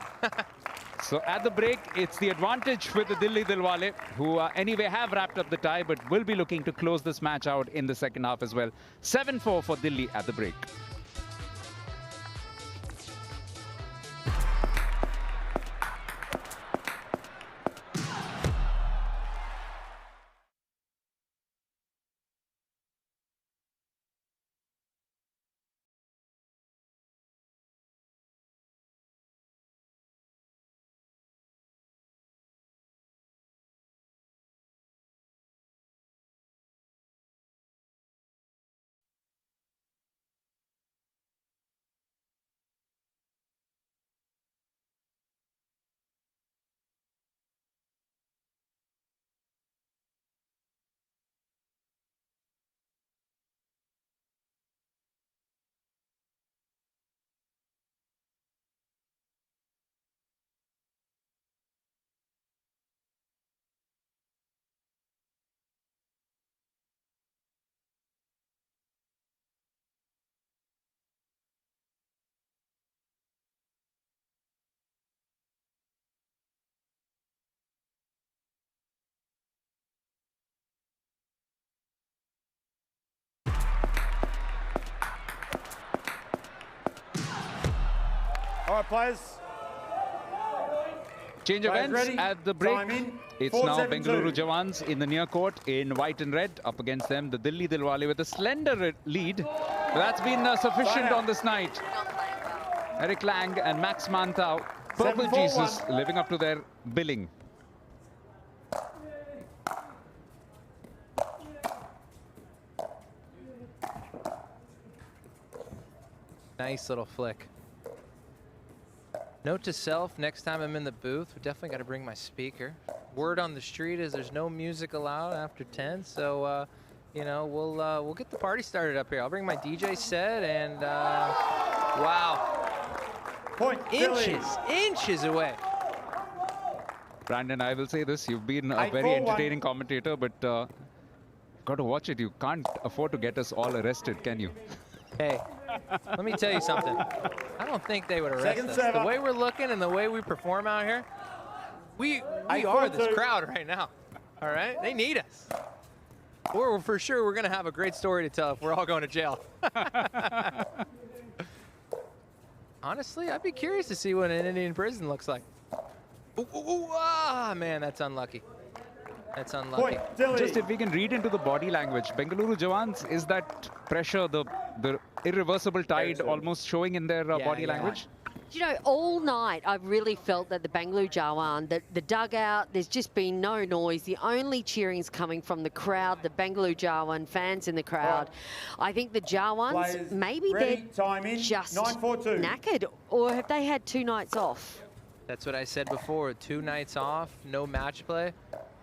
So at the break, it's the advantage with the Dilli Dillwale, who anyway have wrapped up the tie, but will be looking to close this match out in the second half as well. 7-4 for Dilli at the break. All right, players. Change of Players ends ready? at the break. Time in. It's 4-7-2. now Bengaluru Jawans in the near court in white and red. Up against them, the Dilli Dillwale with a slender lead. But that's been sufficient on this night. Eric Lang and Max Mantau, Purple 7-4-1. Jesus, living up to their billing. Nice little flick. Note to self, next time I'm in the booth, we definitely got to bring my speaker. Word on the street is there's no music allowed after 10, so you know, we'll get the party started up here. I'll bring my DJ set and wow. Point. Inches away. Brandon, I will say this, you've been a 8-4-1. very entertaining commentator, but got to watch it. You can't afford to get us all arrested, can you? Hey, let me tell you something. I don't think they would arrest Second us. server. The way we're looking and the way we perform out here, we are this 8-4-2. crowd right now. All right? They need us. Or for sure, we're going to have a great story to tell if we're all going to jail. Honestly, I'd be curious to see what an Indian prison looks like. Man, that's unlucky. That's unlucky. Point. Dilli. Just if we can read into the body language, Bengaluru Jawans, is that pressure, the irreversible tide almost showing in their body yeah. language? You know, all night I've really felt that the Bengaluru Jawan, the dugout, there's just been no noise. The only cheering's coming from the crowd, the Bengaluru Jawan fans in the crowd. I think the Jawans, Players maybe ready, time they're in, just 9-4-2. knackered, or have they had 2 nights off? That's what I said before. 2 nights off, no match play.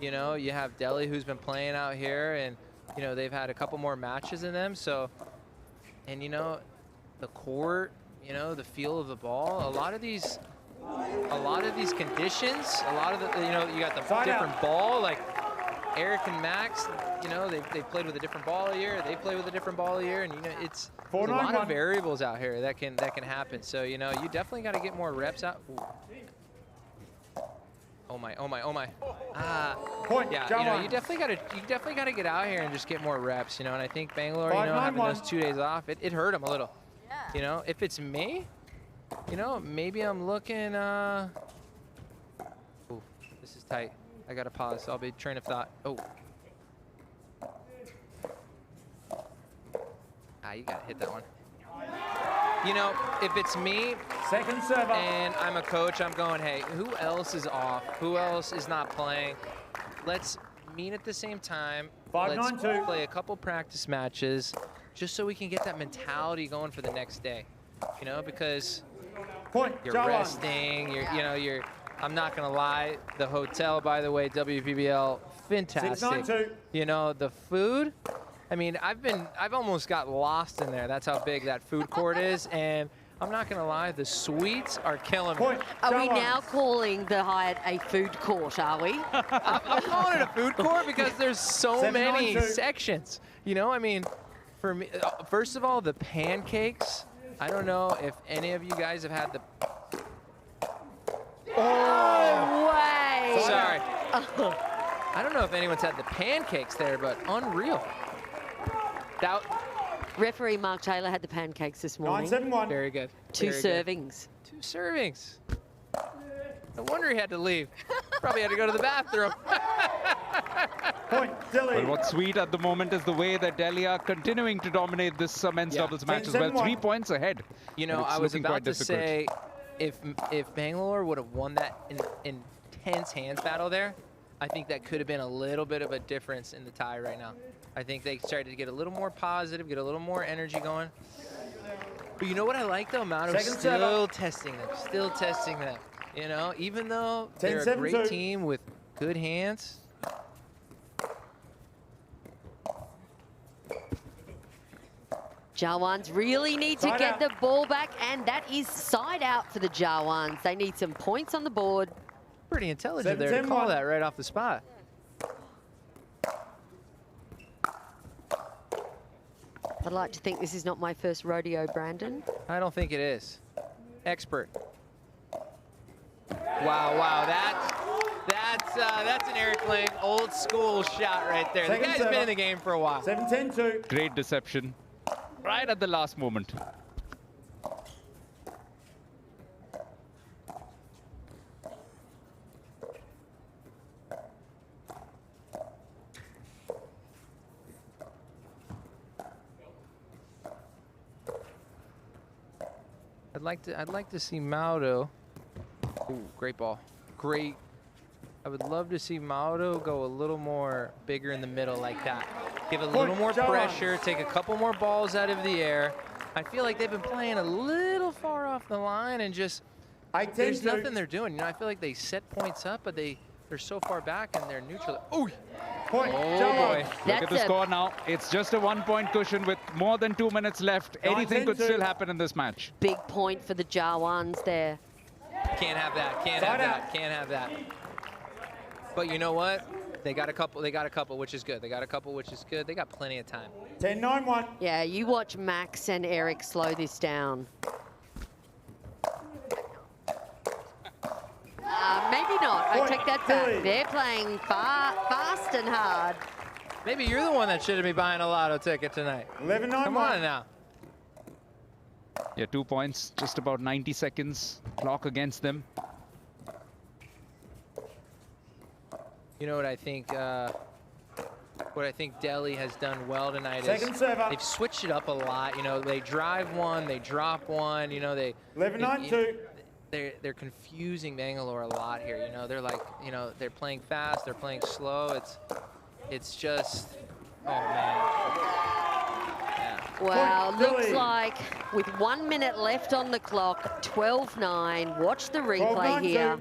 You know, you have Delhi who's been playing out here, and you know they've had a couple more matches in them. So, and you know, the court, you know, the feel of the ball. A lot of these conditions, a lot of the, you know, you got the different ball. Like Eric and Max, you know, they played with a different ball a year. They play with a different ball a year, and you know, it's there's a lot of variables out here that can happen. So you know, you definitely got to get more reps out. Ooh. Oh my. Point. Yeah, you know, you definitely gotta get out here and just get more reps, you know. And I think Bangalore, you know, having those 2 days off, it hurt them a little. Yeah. You know, if it's me, you know, maybe I'm looking. Ooh, this is tight. I gotta pause. I'll be train of thought. Oh. You gotta hit that one. You know, if it's me, second server, and I'm a coach, I'm going, hey, who else is off? Who else is not playing? Let's meet at the same time. Let's play a couple practice matches just so we can get that mentality going for the next day. You know, because you're resting, I'm not gonna lie, the hotel, by the way, WPBL, fantastic. You know, the food, I mean, I've almost got lost in there. That's how big that food court is. And I'm not going to lie, the sweets are killing me. Are we now calling the Hyatt a food court, are we? I'm calling it a food court because there's so many sections. You know, I mean, for me, first of all, the pancakes. I don't know if any of you guys have had the... No way. Sorry. I don't know if anyone's had the pancakes there, but unreal. That, Referee Mark Taylor had the pancakes this morning. 9-7-1. very good. Two Very good. servings. 2 servings. No wonder he had to leave. Probably had to go to the bathroom. Point, Dilli. Well, what's sweet at the moment is the way that Delhi are continuing to dominate this men's Yeah. doubles match as well. 10-7-1. 3 points ahead. You know, But it's I was looking about quite to difficult. say, if Bangalore would have won that intense hands battle there, I think that could have been a little bit of a difference in the tie right now. I think they started to get a little more positive, get a little more energy going. But you know what I like though? Mount Second still testing them, You know, even though they're a great 10-7-2. team with good hands. Jawans really need to Side get out. the ball back, and that is side out for the Jawans. They need some points on the board. Pretty intelligent there to call 7-10-1. that right off the spot. I'd like to think this is not my first rodeo, Brandon. I don't think it is. Expert. Wow, that's an Eric Lang old school shot right there. Second The guy's been serve. in the game for a while. 7-10-2. Great deception. Right at the last moment. I'd like to see Mauro. Ooh, great ball. Great. I would love to see Mauro go a little more bigger in the middle like that. Give a little more Jawans. pressure, take a couple more balls out of the air. I feel like they've been playing a little far off the line and just there's 8-10-2. nothing they're doing. You know, I feel like they set points up, but they're so far back and they're neutral. Ooh. Point, Oh, Jawans. boy. Look That's at the a- score now. It's just a 1-point cushion with more than 2 minutes left. Anything could 9-10-2. still happen in this match. Big point for the Jawans there. Can't have that. Can't Side have out. that. Can't have that. But you know what? They got a couple. They got a couple, which is good. They got a couple, which is good. They got plenty of time. 10-9-1. Yeah, you watch Max and Eric slow this down. Maybe not. I Point, take that back. Dilli. They're playing fast and hard. Maybe you're the one that should be buying a lotto ticket tonight. 11-9-1. Come on now. Yeah, 2 points, just about 90 seconds. Clock against them. You know what I think? What I think Delhi has done well tonight Second is server. they've switched it up a lot. You know, they drive one, they drop one. You know, they 11-9-2. they're confusing Bangalore a lot here. You know, they're like, you know, they're playing fast, they're playing slow. It's just, oh man. Yeah. Wow, Point, looks Dilli. like with 1 minute left on the clock, 12-9. Watch the replay 12-9-2. here.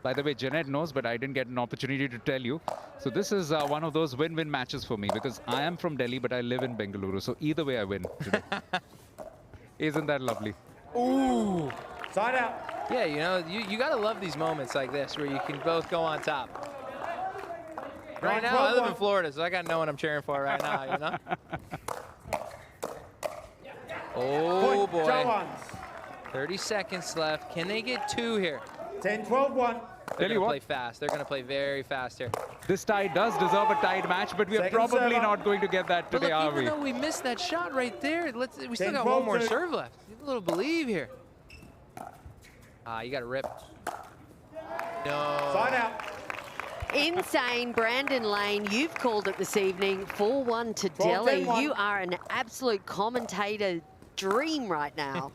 By the way, Jeanette knows, but I didn't get an opportunity to tell you. So this is one of those win-win matches for me because I am from Delhi, but I live in Bengaluru. So either way, I win today. Isn't that lovely? Ooh. Side out. Yeah, you know, you gotta love these moments like this where you can both go on top. Right now, I live in 9-12-1. Florida, so I got to know what I'm cheering for right now, you know? Oh, Point, boy. Jawans. 30 seconds left. Can they get 2 here? 10-12-1. They're Tell going you to what. play fast. They're going to play very fast here. This tie does deserve a tied match, but we are Second probably server. not going to get that But today, look, are even we? though we missed that shot right there, we still 10, got one 12, more 2. serve left. A little believe here. You got to rip. No. Side out. Insane, Brandon Lane, you've called it this evening, 4-1 to 12-10-1. Delhi. You are an absolute commentator dream right now.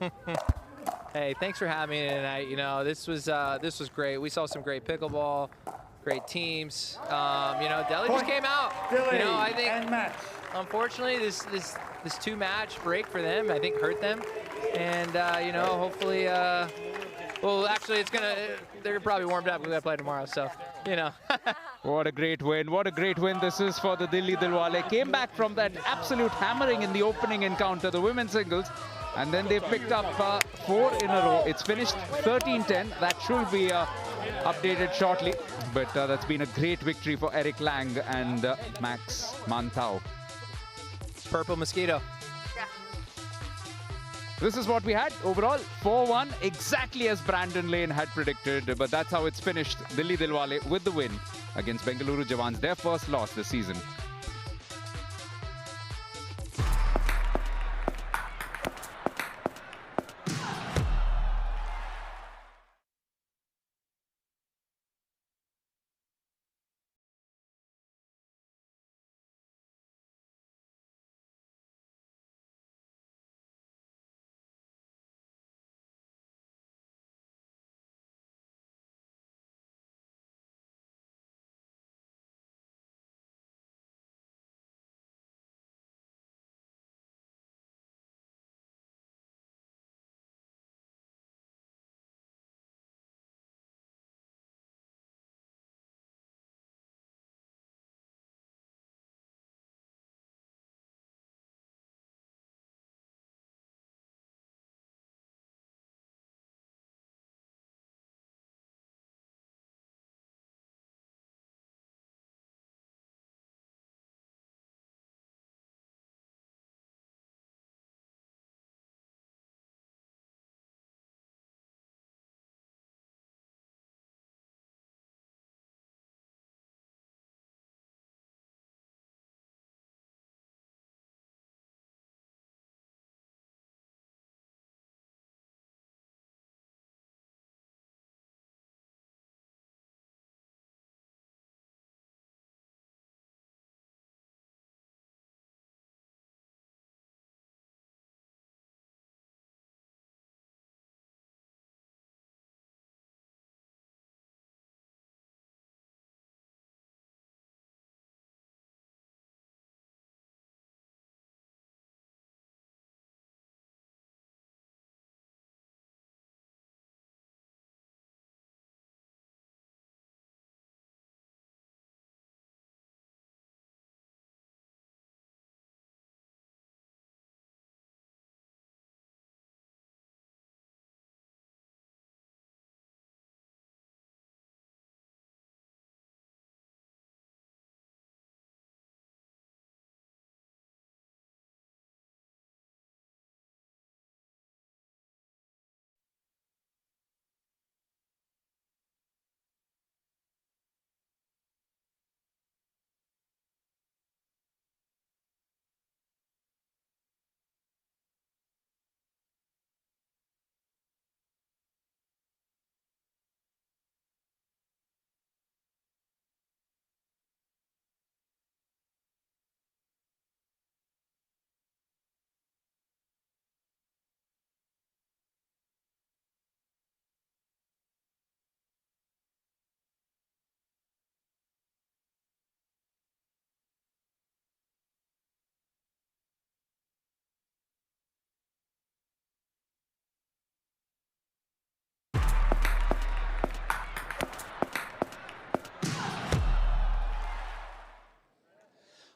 Hey, thanks for having me tonight. You know, this was great. We saw some great pickleball, great teams. You know, Delhi just Point, came out. Dilli You know, I think and match. unfortunately this 2-match break for them, I think, hurt them. And you know, hopefully, well, actually, they're probably warmed up. We got to play tomorrow, so you know. What a great win. What a great win this is for the Dilli Dillwale. Came back from that absolute hammering in the opening encounter, the women's singles. And then they picked up 4 in a row. It's finished 13-10. That should be updated shortly. But that's been a great victory for Eric Lang and Max Mantau. Purple mosquito. This is what we had overall, 4-1, exactly as Brandon Lane had predicted, but that's how it's finished. Dilli Dillwale with the win against Bengaluru Jawans, their first loss this season.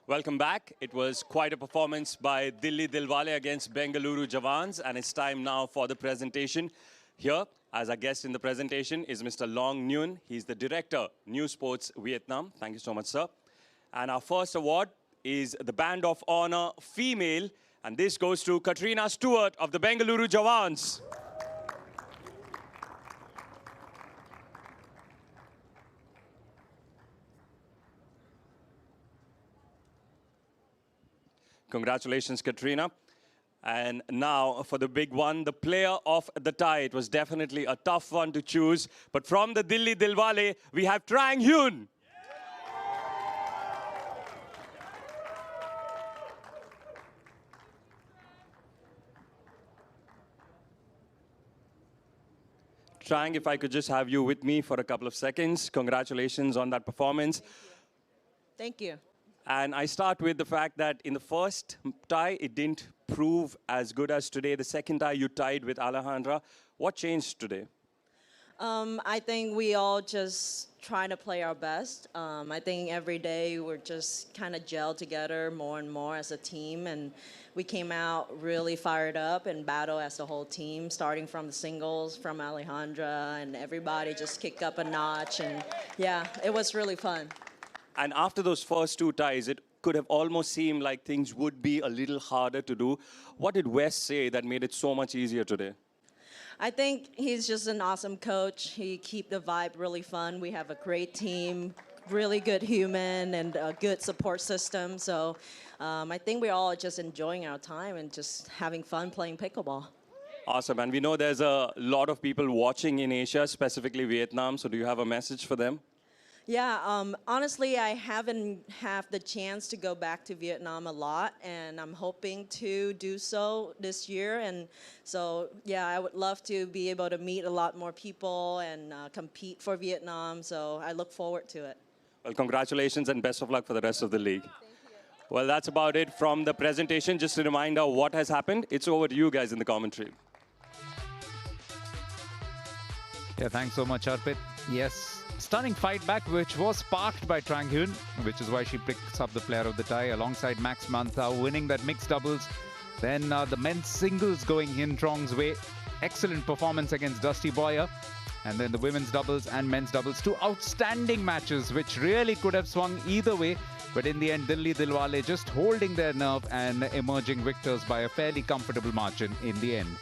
Welcome back. It was quite a performance by Dilli Dillwale against Bengaluru Jawans, and it's time now for the presentation. Here, as our guest in the presentation, is Mr. Long Nguyen. He's the Director, New Sports Vietnam. Thank you so much, sir. And our first award is the Band of Honor Female, and this goes to Katrina Stewart of the Bengaluru Jawans. Congratulations, Katrina. And now for the big one, the player of the tie. It was definitely a tough one to choose. But from the Dilli Dillwale, we have Trang Hyun. Trang, if I could just have you with me for a couple of seconds. Congratulations on that performance. Thank you. And I start with the fact that in the first tie, it didn't prove as good as today. The second tie, you tied with Alejandra. What changed today? I think we all just trying to play our best. I think every day we're just kind of gel together more and more as a team. And we came out really fired up and battle as the whole team, starting from the singles, from Alejandra, and everybody just kicked up a notch. And yeah, it was really fun. And after those first two ties, it could have almost seemed like things would be a little harder to do. What did Wes say that made it so much easier today? I think he's just an awesome coach. He keep the vibe really fun. We have a great team, really good human, and a good support system. So I think we're all just enjoying our time and just having fun playing pickleball. Awesome. And we know there's a lot of people watching in Asia, specifically Vietnam. So do you have a message for them? Yeah, honestly, I haven't had the chance to go back to Vietnam a lot, and I'm hoping to do so this year. And so, yeah, I would love to be able to meet a lot more people and compete for Vietnam. So I look forward to it. Well, congratulations and best of luck for the rest of the league. Well, that's about it from the presentation. Just a reminder what has happened. It's over to you guys in the commentary. Yeah, thanks so much, Arpit. Yes. Stunning fight back, which was sparked by Trang Hyun, which is why she picks up the player of the tie alongside Max Mantha, winning that mixed doubles. Then the men's singles going Hin Trong's way. Excellent performance against Dusty Boyer. And then the women's doubles and men's doubles. Two outstanding matches, which really could have swung either way. But in the end, Dilli Dillwale just holding their nerve and emerging victors by a fairly comfortable margin in the end.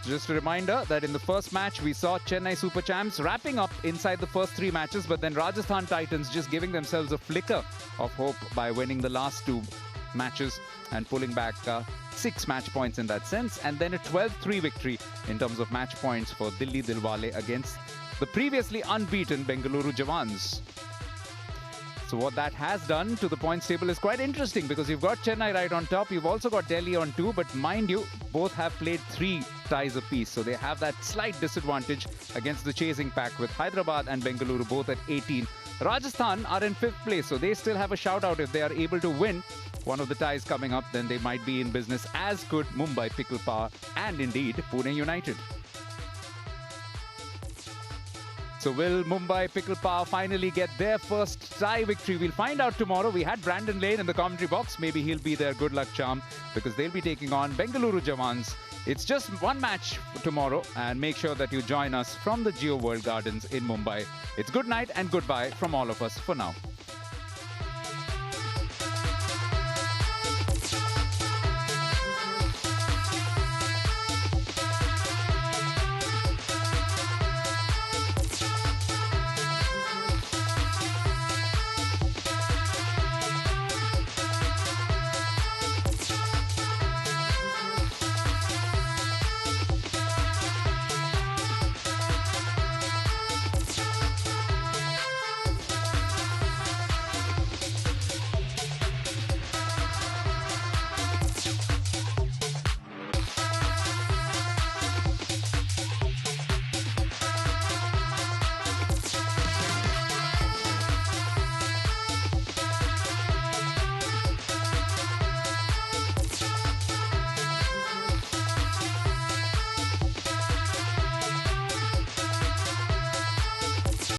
Just a reminder that in the first match, we saw Chennai Super Champs wrapping up inside the first 3 matches, but then Rajasthan Titans just giving themselves a flicker of hope by winning the last 2 matches and pulling back 6 match points in that sense, and then a 12-3 victory in terms of match points for Dilli Dillwale against the previously unbeaten Bengaluru Jawans. So what that has done to the points table is quite interesting, because you've got Chennai right on top, you've also got Delhi on 2, but mind you, both have played 3 ties apiece, so they have that slight disadvantage against the chasing pack, with Hyderabad and Bengaluru both at 18. Rajasthan are in 5th place, so they still have a shout out. If they are able to win one of the ties coming up, then they might be in business, as could Mumbai Pickle Power and indeed Pune United. So will Mumbai Pickle Power finally get their first tie victory? We'll find out tomorrow. We had Brandon Lane in the commentary box. Maybe he'll be their good luck charm, because they'll be taking on Bengaluru Jawans. It's just one match tomorrow, and make sure that you join us from the Geo World Gardens in Mumbai. It's good night and goodbye from all of us for now.